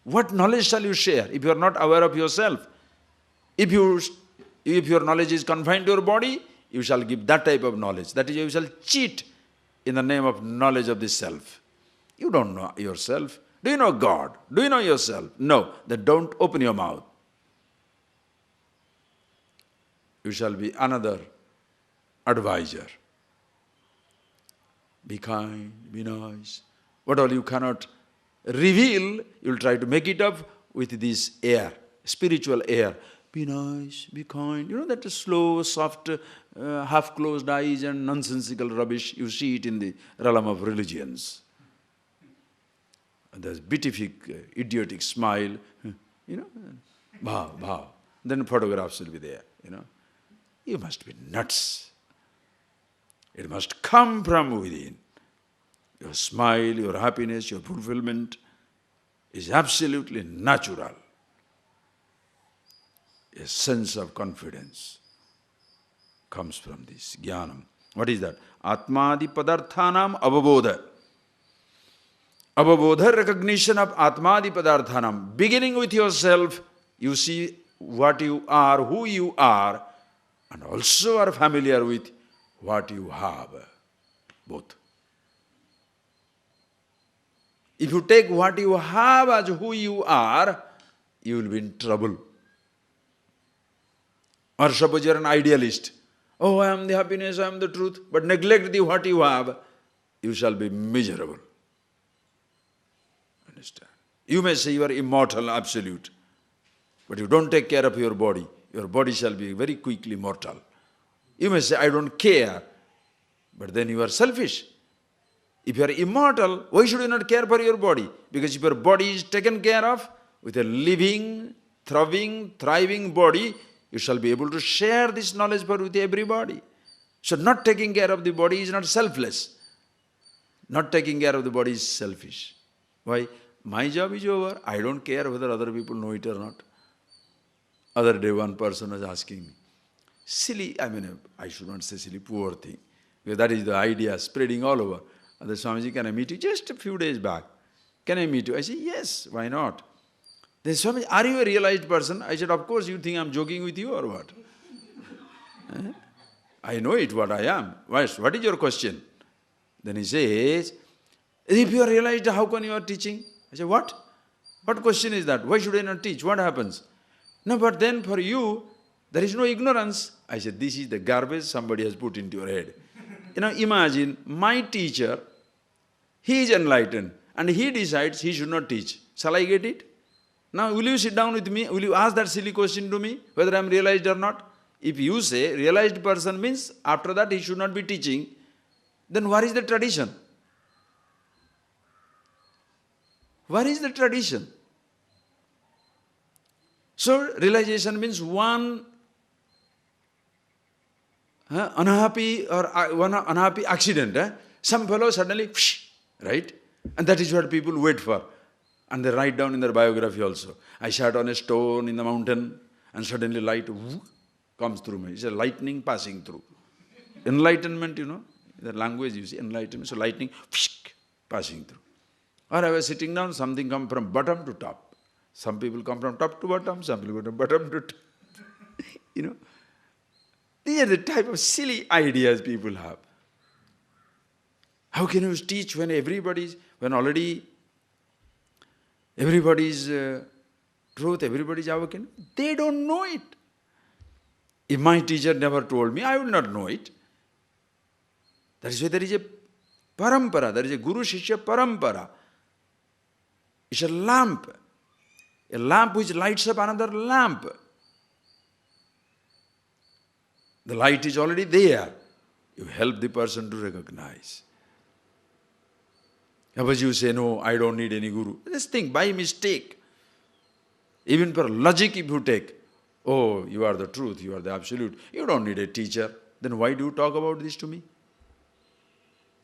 What knowledge shall you share if you are not aware of yourself? If your knowledge is confined to your body, you shall give that type of knowledge. That is, you shall cheat in the name of knowledge of the self. You don't know yourself. Do you know God? Do you know yourself? No. Then don't open your mouth. You shall be another advisor. Be kind, be nice. What all you cannot reveal, you will try to make it up with this air, spiritual air. Be nice, be kind. You know that slow, soft, half-closed eyes and nonsensical rubbish, you see it in the realm of religions. And there's beatific, idiotic smile, you know, bow. Then photographs will be there, you know. You must be nuts. It must come from within. Your smile, your happiness, your fulfillment is absolutely natural. A sense of confidence comes from this jnanam. What is that? Atmadi padarthanam avabodha. Avabodha, recognition of Atmadi padarthanam. Beginning with yourself, you see what you are, who you are, and also are familiar with what you have. Both. If you take what you have as who you are, you will be in trouble. Or suppose you are an idealist. Oh, I am the happiness, I am the truth, but neglect the what you have, you shall be miserable. Understand? You may say you are immortal, absolute, but you don't take care of your body shall be very quickly mortal. You may say, I don't care, but then you are selfish. If you are immortal, why should you not care for your body? Because if your body is taken care of, with a living, thriving body, you shall be able to share this knowledge with everybody. So not taking care of the body is not selfless. Not taking care of the body is selfish. Why? My job is over. I don't care whether other people know it or not. Other day one person was asking me, silly, I should not say silly, poor thing, because that is the idea spreading all over. And the Swamiji, can I meet you? Just a few days back. Can I meet you? I said, yes, why not? They said, Swamiji, are you a realized person? I said, of course, you think I'm joking with you or what? I know it, what I am. What is your question? Then he says, if you are realized, how come you are teaching? I said, what? What question is that? Why should I not teach? What happens? No, but then for you, there is no ignorance. I said, this is the garbage somebody has put into your head. Imagine my teacher, he is enlightened and he decides he should not teach. Shall I get it? Now, will you sit down with me? Will you ask that silly question to me, whether I am realized or not? If you say realized person means after that he should not be teaching, then where is the tradition? Where is the tradition? So, realization means one unhappy accident. Some fellow suddenly, right? And that is what people wait for. And they write down in their biography also. I sat on a stone in the mountain and suddenly light comes through me. It's a lightning passing through. Enlightenment, the language you see, enlightenment. So lightning passing through. Or I was sitting down, something come from bottom to top. Some people come from top to bottom, some people go from bottom to top. These are the type of silly ideas people have. How can you teach when everybody's truth, everybody's awakened? They don't know it. If my teacher never told me, I would not know it. That is why there is a parampara, there is a Guru-Shishya parampara. It's a lamp which lights up another lamp. The light is already there. You help the person to recognize. Suppose you say, no, I don't need any guru. Just think, by mistake. Even for logic if you take, oh, you are the truth, you are the absolute, you don't need a teacher. Then why do you talk about this to me?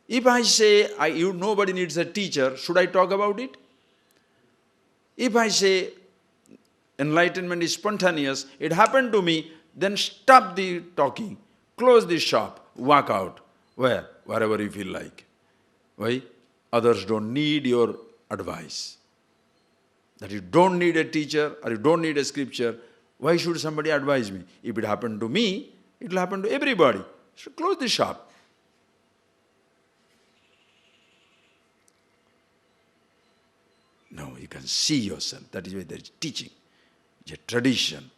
If I say, nobody needs a teacher, should I talk about it? If I say, enlightenment is spontaneous, it happened to me, then stop the talking, close the shop, walk out. Where? Wherever you feel like. Why? Others don't need your advice. That you don't need a teacher or you don't need a scripture. Why should somebody advise me? If it happened to me, it will happen to everybody. So close the shop. No, you can see yourself. That is why there is teaching. It's a tradition.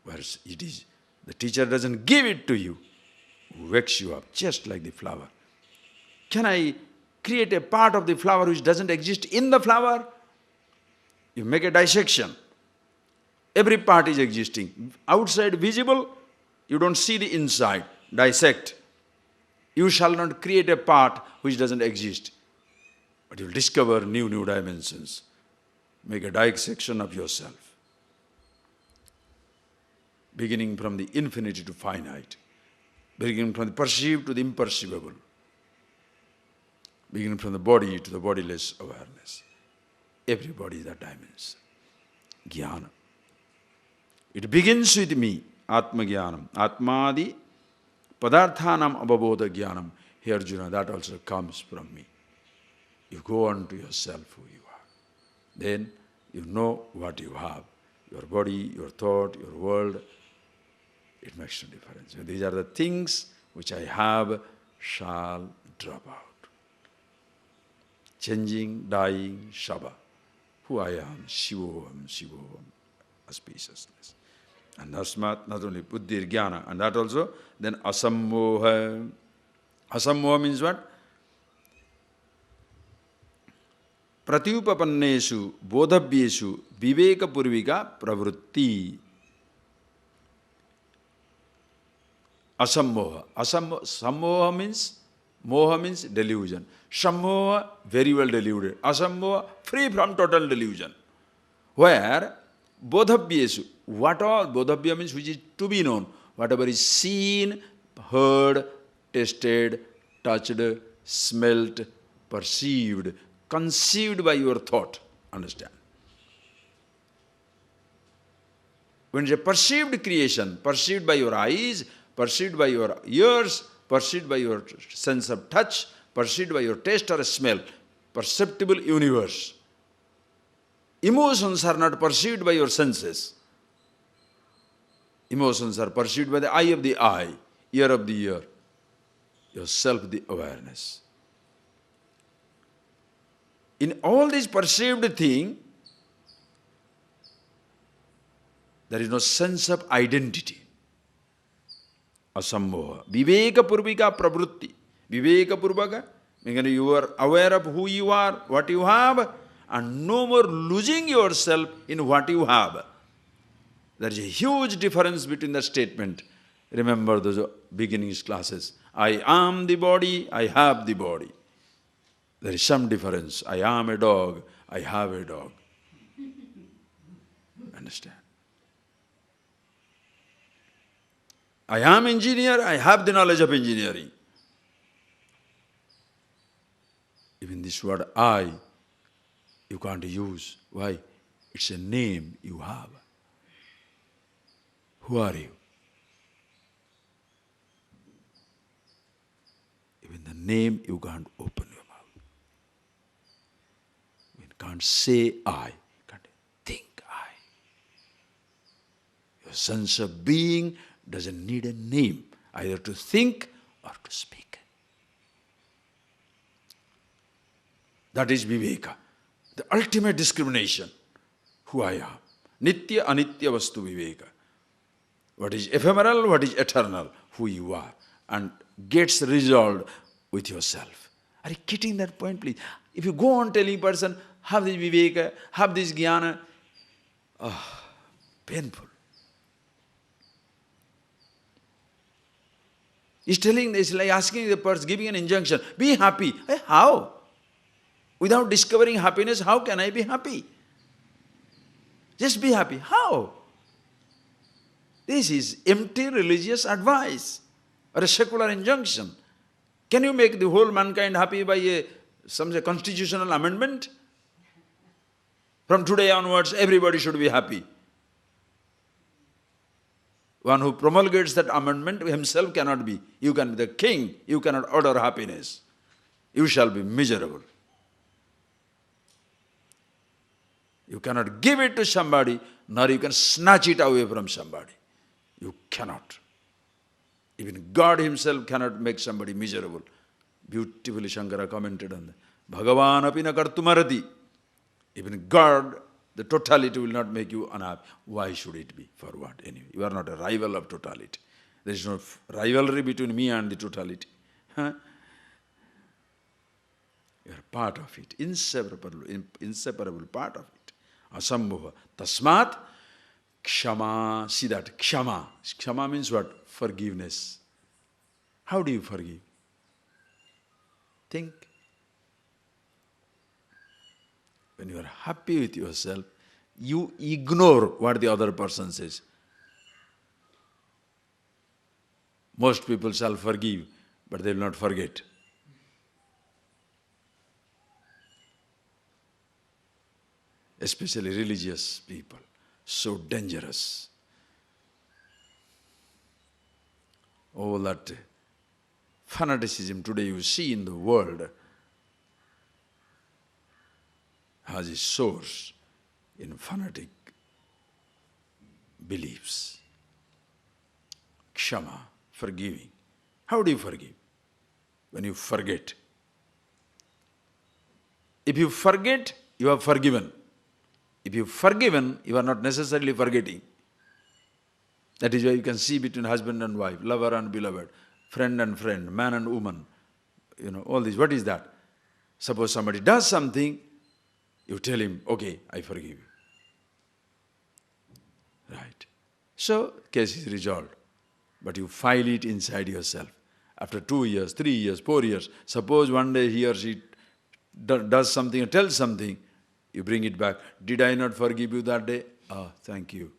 Where it is, the teacher doesn't give it to you, wakes you up, just like the flower. Can I create a part of the flower which doesn't exist in the flower? You make a dissection. Every part is existing. Outside visible, you don't see the inside. Dissect. You shall not create a part which doesn't exist. But you'll discover new dimensions. Make a dissection of yourself. Beginning from the infinity to finite, beginning from the perceived to the imperceivable, beginning from the body to the bodiless awareness. Everybody is that dimension. Jnana. It begins with me, Atma Jnanam. Atmadi Padarthanam Ababodha Jnanam. Here, Arjuna, that also comes from me. You go on to yourself who you are. Then you know what you have. Your body, your thought, your world. It makes no difference. These are the things which I have shall drop out. changing, dying, Shava. Who I am, Shivoham, Shivoham, auspiciousness. And Asmat, not only Buddhir Jnana, and that also, then Asammoha. Asammoha means what? Pratyupapanneshu, bodhabhyeshu, viveka purvika pravrutti. Asammoha. Sammoha means, moha means delusion. Sammoha, very well deluded. Asammoha, free from total delusion. Where bodhabhyesu, what all, bodhabhya means which is to be known, whatever is seen, heard, tasted, touched, smelt, perceived, conceived by your thought. Understand? When it's a perceived creation, perceived by your eyes, perceived by your ears, perceived by your sense of touch, perceived by your taste or smell, perceptible universe. Emotions are not perceived by your senses. Emotions are perceived by the eye of the eye, ear of the ear, yourself the awareness. In all these perceived things, there is no sense of identity. Asammoha. Viveka purvika pravrutti. Viveka purvaka, meaning you are aware of who you are, what you have, and no more losing yourself in what you have. There is a huge difference between the statement. Remember those beginnings classes. I am the body, I have the body. There is some difference. I am a dog, I have a dog. Understand? I am engineer, I have the knowledge of engineering. Even this word I, you can't use. Why? It's a name you have. Who are you? Even the name you can't open your mouth. You can't say I, you can't think I. Your sense of being doesn't need a name, either to think or to speak. That is Viveka, the ultimate discrimination. Who I am. Nitya, anitya vastu Viveka. What is ephemeral, what is eternal, who you are. And gets resolved with yourself. Are you getting that point, please? If you go on telling person, have this Viveka, have this Jnana, painful. He's telling this, like asking the person, giving an injunction, be happy. How? Without discovering happiness, how can I be happy? Just be happy. How? This is empty religious advice or a secular injunction. Can you make the whole mankind happy by some constitutional amendment? From today onwards, everybody should be happy. One who promulgates that amendment himself cannot be. You can be the king, you cannot order happiness. You shall be miserable. You cannot give it to somebody, nor you can snatch it away from somebody. You cannot. Even God himself cannot make somebody miserable. Beautifully Shankara commented on that. Bhagavan api na kartumarati. Even God, the totality will not make you unhappy. Why should it be? For what? Anyway, you are not a rival of totality. There is no rivalry between me and the totality. Huh? You are part of it, inseparable part of it. Asambhava. Tasmat kshama. See that, kshama. Kshama means what? Forgiveness. How do you forgive? Think. When you are happy with yourself, you ignore what the other person says. Most people shall forgive, but they will not forget. Especially religious people, so dangerous. All that fanaticism today you see in the world has its source in fanatic beliefs. Kshama, forgiving. How do you forgive? When you forget. If you forget, you are forgiven. If you forgiven, you are not necessarily forgetting. That is why you can see between husband and wife, lover and beloved, friend and friend, man and woman, all this. What is that? Suppose somebody does something, you tell him, okay, I forgive you. Right. So, case is resolved. But you file it inside yourself. After 2 years, 3 years, 4 years, suppose one day he or she does something or tells something, you bring it back. Did I not forgive you that day? Ah, thank you.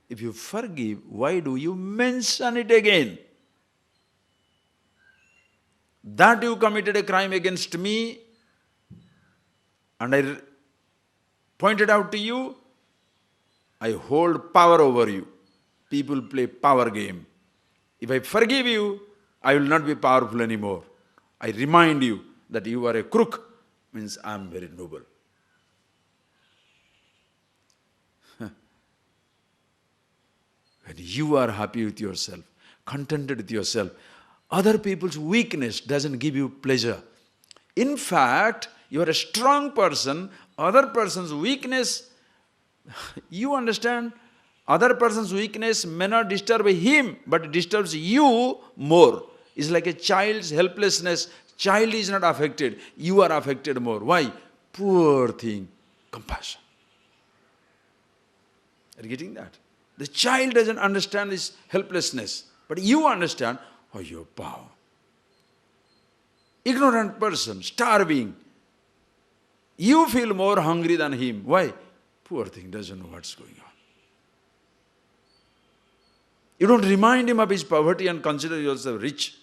If you forgive, why do you mention it again? That you committed a crime against me and I pointed out to you, I hold power over you. People play power game. If I forgive you, I will not be powerful anymore. I remind you that you are a crook, means I am very noble. When you are happy with yourself, contented with yourself, other people's weakness doesn't give you pleasure. In fact, you are a strong person, other person's weakness, you understand, other person's weakness may not disturb him, but it disturbs you more. It's like a child's helplessness. Child is not affected, you are affected more. Why? Poor thing. Compassion. Are you getting that? The child doesn't understand his helplessness, but you understand, oh, your power. Ignorant person, starving. You feel more hungry than him. Why? Poor thing doesn't know what's going on. You don't remind him of his poverty and consider yourself rich.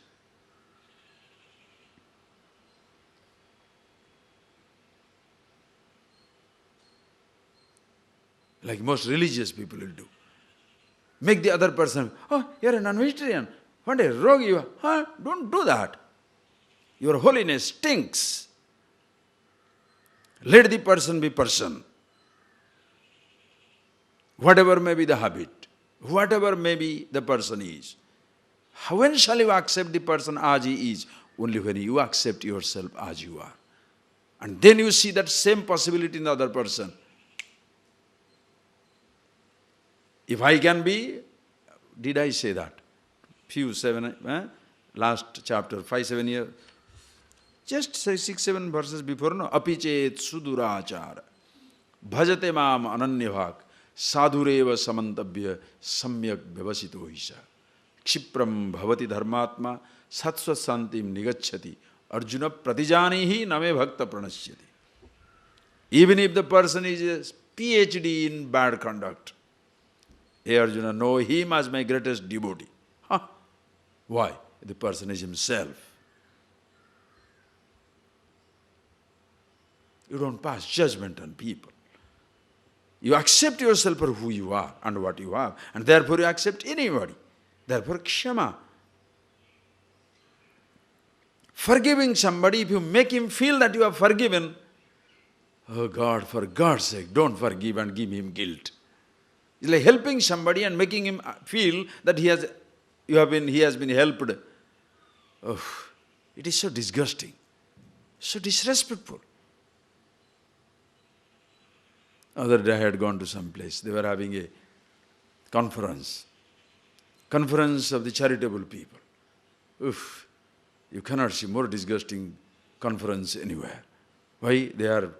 Like most religious people will do. Make the other person, oh, you're a non-vegetarian. What a rogue you are. Huh? Don't do that. Your holiness stinks. Let the person be person. Whatever may be the habit, whatever may be the person is. When shall you accept the person as he is? Only when you accept yourself as you are. And then you see that same possibility in the other person. If I can be, did I say that? Last chapter, 5-7 years. Just say 6-7 verses before, no? Apichet sudurachara. Bhajate mam ananyavak. Sadhureva samantabhya samyak vyavasito hisha. Kshipram bhavati dharmatma satsva santim nigacchati. Arjuna pratijanihi name bhakta pranasyati. Even if the person is a PhD in bad conduct, hey Arjuna, know him as my greatest devotee. Huh? Why? The person is himself. You don't pass judgment on people. You accept yourself for who you are and what you are, and therefore you accept anybody. Therefore, kshama. Forgiving somebody, if you make him feel that you are forgiven, oh God, for God's sake, don't forgive and give him guilt. It's like helping somebody and making him feel that he has been helped. Oh, it is so disgusting, so disrespectful. Other day I had gone to some place. They were having a conference of the charitable people. Oof, you cannot see more disgusting conference anywhere. Why? They are,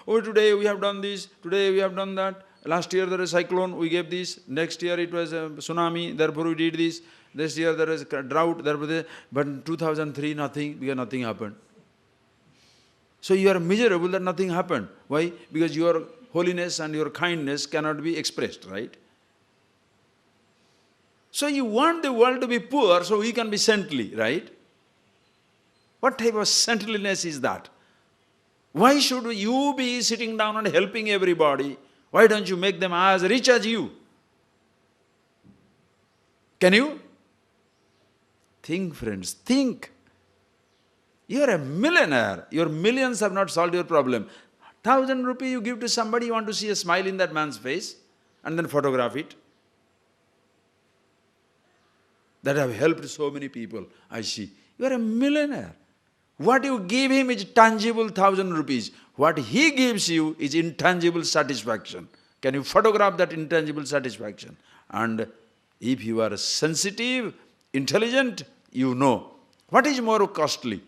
oh, today we have done this, today we have done that. Last year there was a cyclone, we gave this. Next year it was a tsunami, therefore we did this. This year there is a drought, therefore but in 2003 nothing, because nothing happened. So you are miserable that nothing happened. Why? Because your holiness and your kindness cannot be expressed, right? So you want the world to be poor so we can be saintly, right? What type of saintliness is that? Why should you be sitting down and helping everybody? Why don't you make them as rich as you? Can you? Think, friends, think. You are a millionaire. Your millions have not solved your problem. 1,000 rupees you give to somebody, you want to see a smile in that man's face and then photograph it. That have helped so many people. I see. You are a millionaire. What you give him is tangible 1,000 rupees. What he gives you is intangible satisfaction. Can you photograph that intangible satisfaction? And if you are sensitive, intelligent, you know. What is more costly?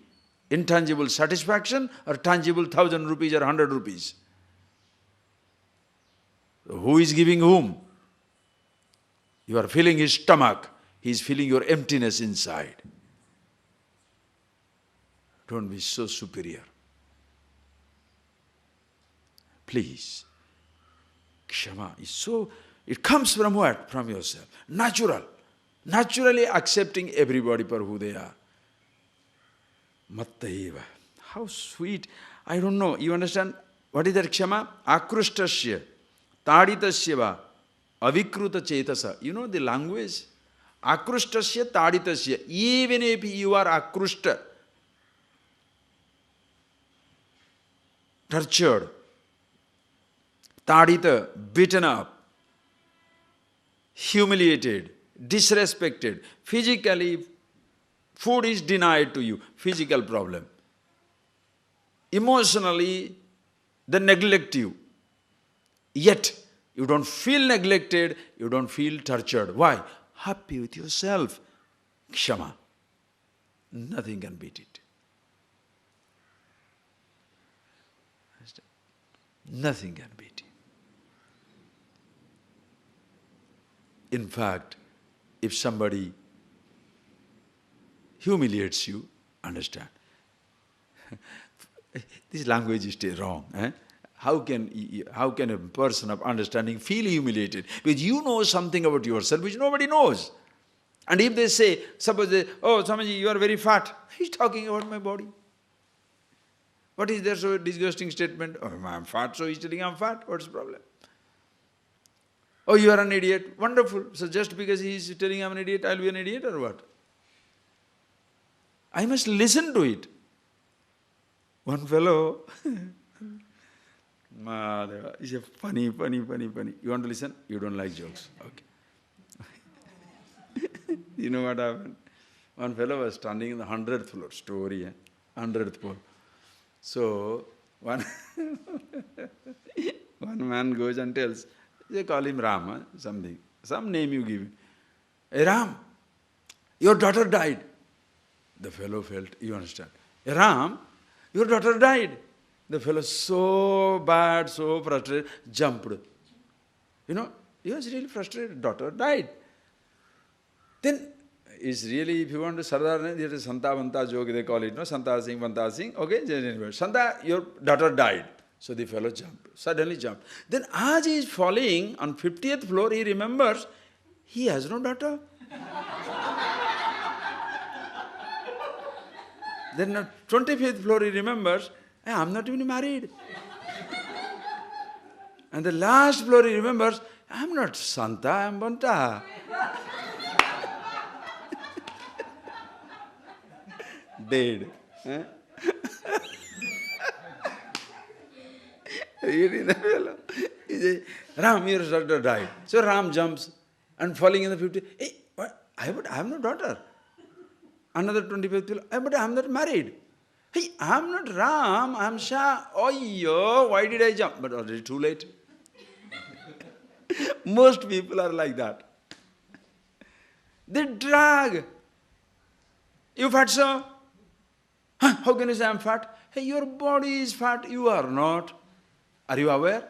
Intangible satisfaction or tangible 1,000 rupees or 100 rupees? Who is giving whom? You are filling his stomach. He is filling your emptiness inside. Don't be so superior. Please. Kshama is so, it comes from what? From yourself. Natural. Naturally accepting everybody for who they are. Mattaiva. How sweet. I don't know. You understand? What is that kshama? Akrustasya. Taditasya va. Avikruta chetasa. You know the language? Akrustasya taditasya. Even if you are akrusta, tortured, tadita, beaten up, humiliated, disrespected, physically, food is denied to you, physical problem. Emotionally, they neglect you. Yet, you don't feel neglected, you don't feel tortured. Why? Happy with yourself. Kshama. Nothing can beat it. Nothing can beat it. In fact, if somebody humiliates you, understand. This language is still wrong. How can a person of understanding feel humiliated? Because you know something about yourself which nobody knows. And if they say, suppose they, oh, Swamiji, you are very fat. He's talking about my body. What is there so disgusting statement? Oh, I'm fat, so he's telling I'm fat. What's the problem? Oh, you are an idiot. Wonderful. So just because he is telling I'm an idiot, I'll be an idiot or what? I must listen to it. One fellow, Madhava, he's a funny. You want to listen? You don't like jokes. Okay. You know what happened? One fellow was standing in the 100th floor, story, 100th floor. So, one man goes and tells, they call him Ram, something, some name you give him. Hey Ram, your daughter died. The fellow felt, you understand. Hey Ram, your daughter died. The fellow so bad, so frustrated, jumped. You know, he was really frustrated, daughter died. Then, is really, if you want to Sardar, there is Santa Vanta joke, they call it, no? Santa Singh, Vanta Singh, okay? Santa, your daughter died. So the fellow jumped, suddenly jumped. Then as he is falling on 50th floor, he remembers, he has no daughter. Then on 25th floor, he remembers, hey, I'm not even married. And the last floor, he remembers, I'm not Santa, I'm Vanta. Dead. Really, the fellow. He says, Ram, your daughter died. So Ram jumps and falling in the 50th. Hey, what? I have no daughter. Another 25th fellow. Hey, but I am not married. Hey, I am not Ram, I am Shah. Oh, yo, why did I jump? But already too late. Most people are like that. They drag. You fat, sir? Huh? How can you say I'm fat? Hey, your body is fat, you are not. Are you aware?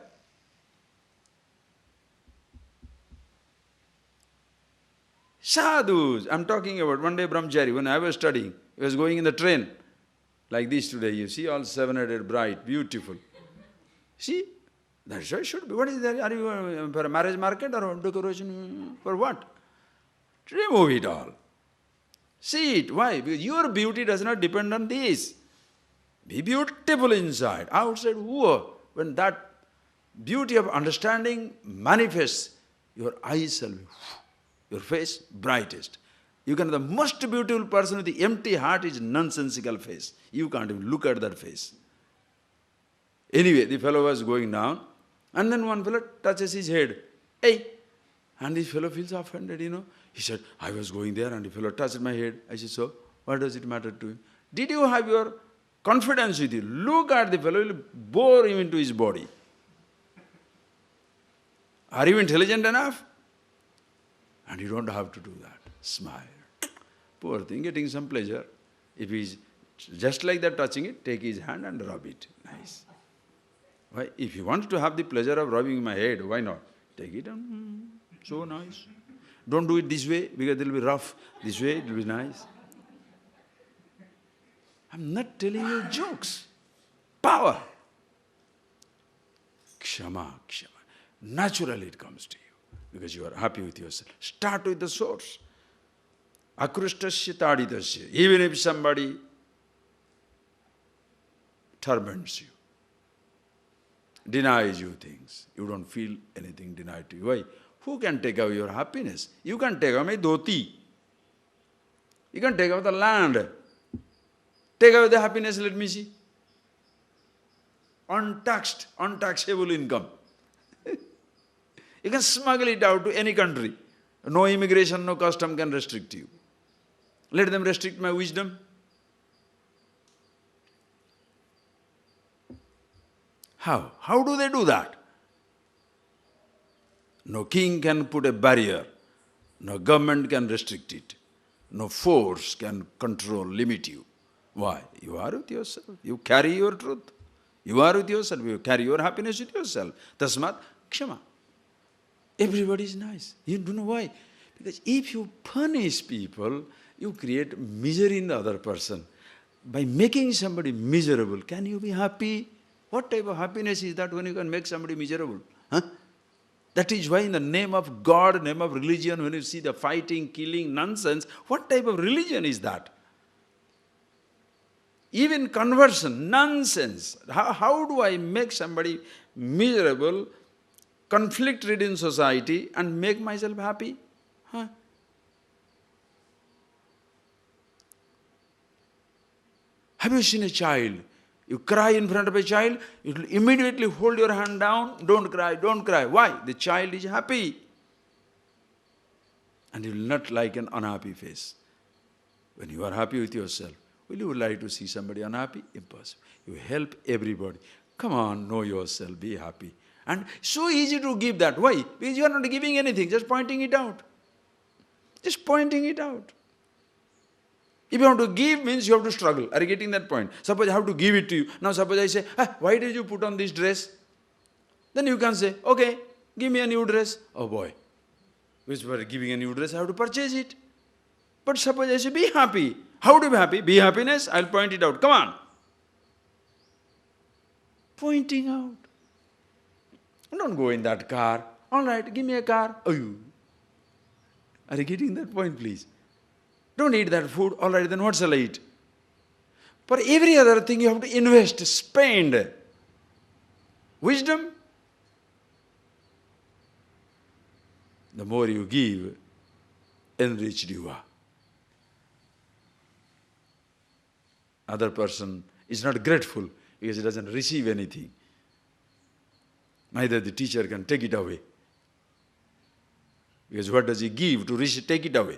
Sadhus, I'm talking about one day Brahmachari, when I was studying, he was going in the train, like this today, you see, all seven-headed, bright, beautiful. See, that's how it should be. What is that? Are you for a marriage market or decoration? For what? Remove it all. See it. Why? Because your beauty does not depend on this. Be beautiful inside. Outside, whoa. When that beauty of understanding manifests, your eyes shall be, your face brightest. You can, the most beautiful person with the empty heart is nonsensical face. You can't even look at that face. Anyway, the fellow was going down, and then one fellow touches his head. Hey! And this fellow feels offended, you know. He said, I was going there and the fellow touched my head. I said, so, what does it matter to you? Did you have your confidence with you. Look at the fellow, you will bore him into his body. Are you intelligent enough? And you don't have to do that. Smile. Poor thing, getting some pleasure. If he's just like that touching it, take his hand and rub it. Nice. Why? If you want to have the pleasure of rubbing my head, why not? Take it and so nice. Don't do it this way because it will be rough. This way it will be nice. I'm not telling you jokes. Power. Kshama, kshama. Naturally it comes to you because you are happy with yourself. Start with the source. Akrishtasya taditasya. Even if somebody torments you, denies you things, you don't feel anything denied to you. Why? Who can take away your happiness? You can take away dhoti. You can take away the land. Take away the happiness, let me see. Untaxed, untaxable income. You can smuggle it out to any country. No immigration, no custom can restrict you. Let them restrict my wisdom. How? How do they do that? No king can put a barrier. No government can restrict it. No force can control, limit you. Why? You are with yourself. You carry your truth. You are with yourself. You carry your happiness with yourself. Tasmat kshama. Everybody is nice. You don't know why? Because if you punish people, you create misery in the other person. By making somebody miserable, can you be happy? What type of happiness is that when you can make somebody miserable? Huh? That is why in the name of God, name of religion, when you see the fighting, killing, nonsense, what type of religion is that? Even conversion, nonsense. How do I make somebody miserable, conflict-ridden society and make myself happy? Huh? Have you seen a child? You cry in front of a child, it will immediately hold your hand down, don't cry, don't cry. Why? The child is happy. And you will not like an unhappy face. When you are happy with yourself, will you like to see somebody unhappy? Impossible. You help everybody. Come on, know yourself, be happy. And so easy to give that. Why? Because you are not giving anything, just pointing it out. Just pointing it out. If you want to give means you have to struggle. Are you getting that point? Suppose I have to give it to you. Now suppose I say, why did you put on this dress? Then you can say, okay, give me a new dress. Oh boy, which for giving a new dress I have to purchase it. But suppose I say, be happy. How to be happy? Be happiness, I'll point it out. Come on. Pointing out. Don't go in that car. All right, give me a car. Oh, you. Are you getting that point, please? Don't eat that food. All right, then what shall I eat? For every other thing you have to invest, spend. Wisdom. The more you give, enriched you are. Other person is not grateful because he doesn't receive anything. Neither the teacher can take it away. Because what does he give to receive, take it away?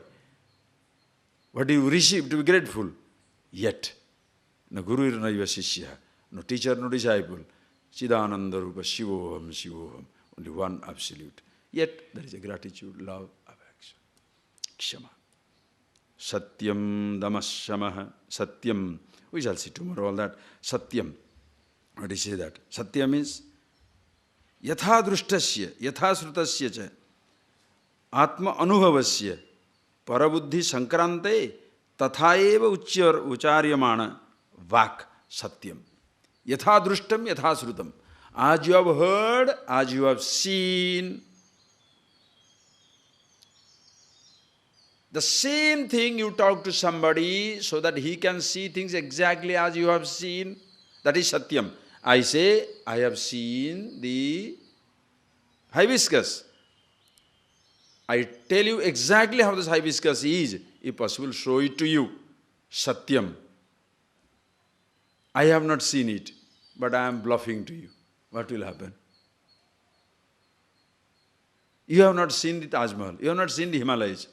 What do you receive to be grateful? Yet, no guru naiva shishya, no teacher, no disciple. Siddhananda rupa shivoham, shivoham. Only one absolute. Yet, there is a gratitude, love, affection. Kshama. Satyam damashamaha. Satyam. We shall see tomorrow all that. Satyam. What do you say that? Satya means yatha drustasya, yatha srutasya cha, atma anubhavasya, parabuddhi sankrante, tatha eva ucharyamana vak satyam. Yatha drushtam, yatha srutam. As you have heard, as you have seen, the same thing you talk to somebody so that he can see things exactly as you have seen, that is satyam. I say, I have seen the hibiscus. I tell you exactly how this hibiscus is. If possible, show it to you. Satyam. I have not seen it, but I am bluffing to you. What will happen? You have not seen the Taj Mahal. You have not seen the Himalayas.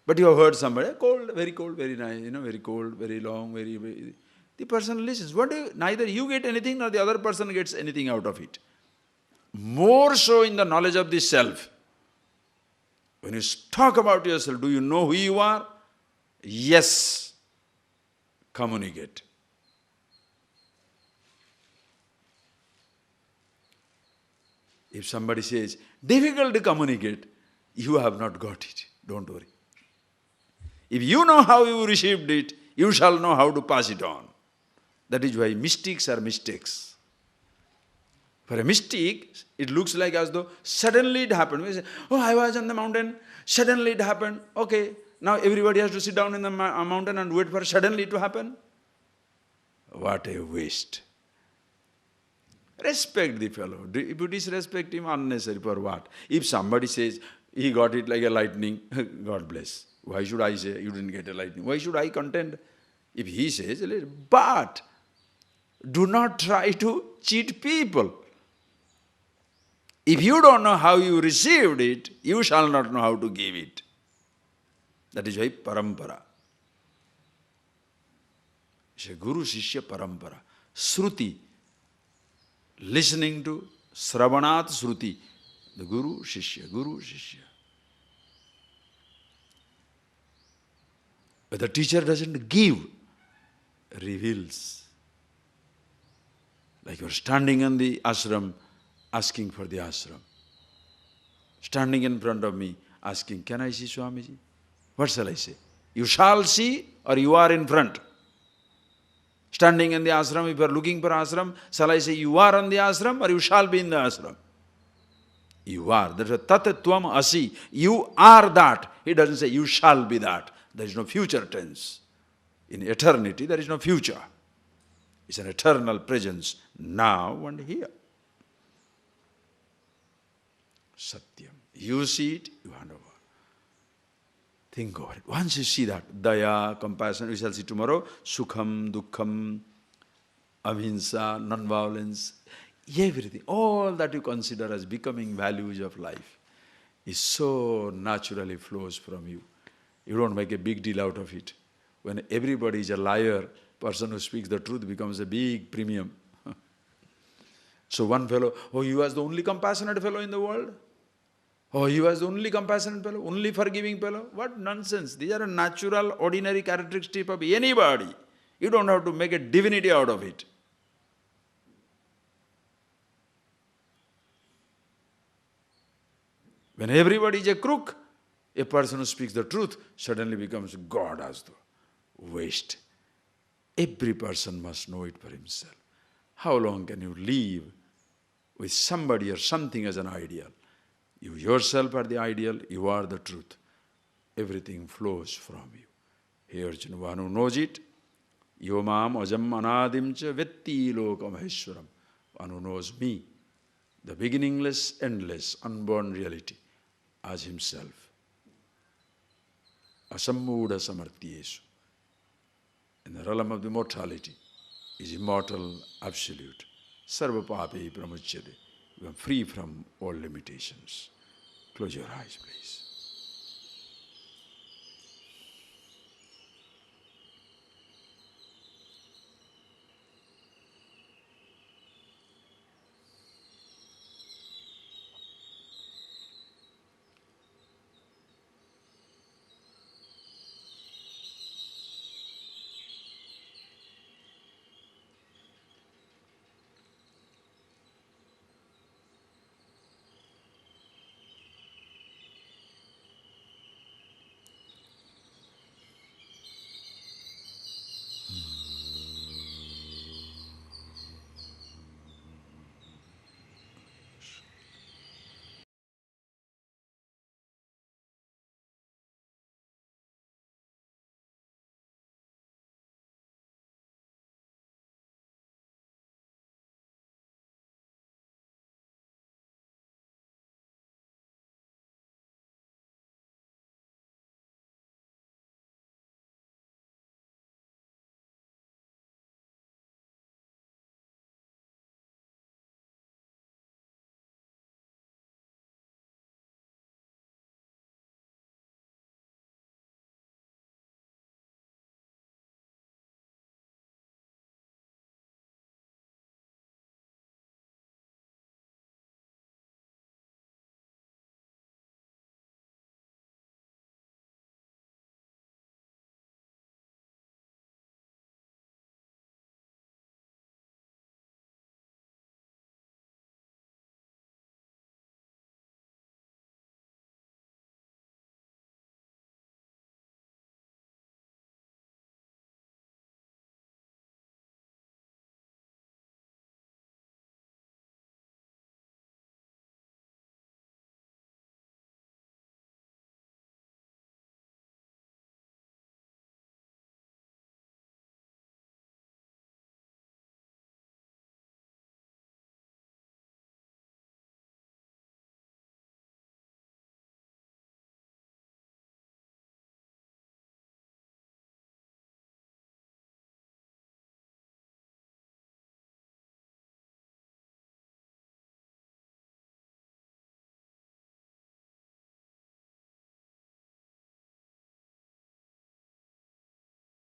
But you have heard somebody, cold, very nice, very cold, very long, very The person listens. Neither you get anything nor the other person gets anything out of it. More so in the knowledge of the self. When you talk about yourself, do you know who you are? Yes. Communicate. If somebody says, difficult to communicate, you have not got it. Don't worry. If you know how you received it, you shall know how to pass it on. That is why mystics are mistakes. For a mystic, it looks like as though suddenly it happened. We say, oh, I was on the mountain, suddenly it happened. Okay, now everybody has to sit down in the mountain and wait for suddenly to happen. What a waste. Respect the fellow. If you disrespect him, unnecessary for what? If somebody says, he got it like a lightning, God bless. Why should I say, you didn't get a lightning? Why should I contend? If he says, but do not try to cheat people. If you don't know how you received it, you shall not know how to give it. That is why parampara. It's a guru-shishya parampara. Sruti. Listening to Sravanat Sruti. The guru-shishya, guru-shishya. But the teacher doesn't give, reveals. Like you're standing in the ashram, asking for the ashram. Standing in front of me, asking, can I see Swamiji? What shall I say? You shall see or you are in front. Standing in the ashram, if you are looking for ashram, shall I say you are on the ashram or you shall be in the ashram? You are. That's a tat tvam asi. You are that. He doesn't say you shall be that. There is no future tense. In eternity, there is no future. It's an eternal presence now and here. Satyam. You see it, you hand over. Think over it. Once you see that, daya, compassion, we shall see tomorrow, sukham, dukkham, ahimsa, non-violence, everything, all that you consider as becoming values of life is so naturally flows from you. You don't make a big deal out of it. When everybody is a liar, person who speaks the truth becomes a big premium. So one fellow, oh, he was the only compassionate fellow in the world? Oh, he was the only compassionate fellow, only forgiving fellow? What nonsense. These are a natural, ordinary characteristic of anybody. You don't have to make a divinity out of it. When everybody is a crook, a person who speaks the truth suddenly becomes God as though. Waste. Every person must know it for himself. How long can you live with somebody or something as an ideal? You yourself are the ideal, you are the truth. Everything flows from you. Here Arjuna, one who knows it, yomam ajam anadim cha vetti lokam maheshwaram. One who knows me, the beginningless, endless, unborn reality, as himself. Asammuda samartyesu. In the realm of the mortality, is immortal, absolute. Sarva papi pramuchyate. You are free from all limitations. Close your eyes, please.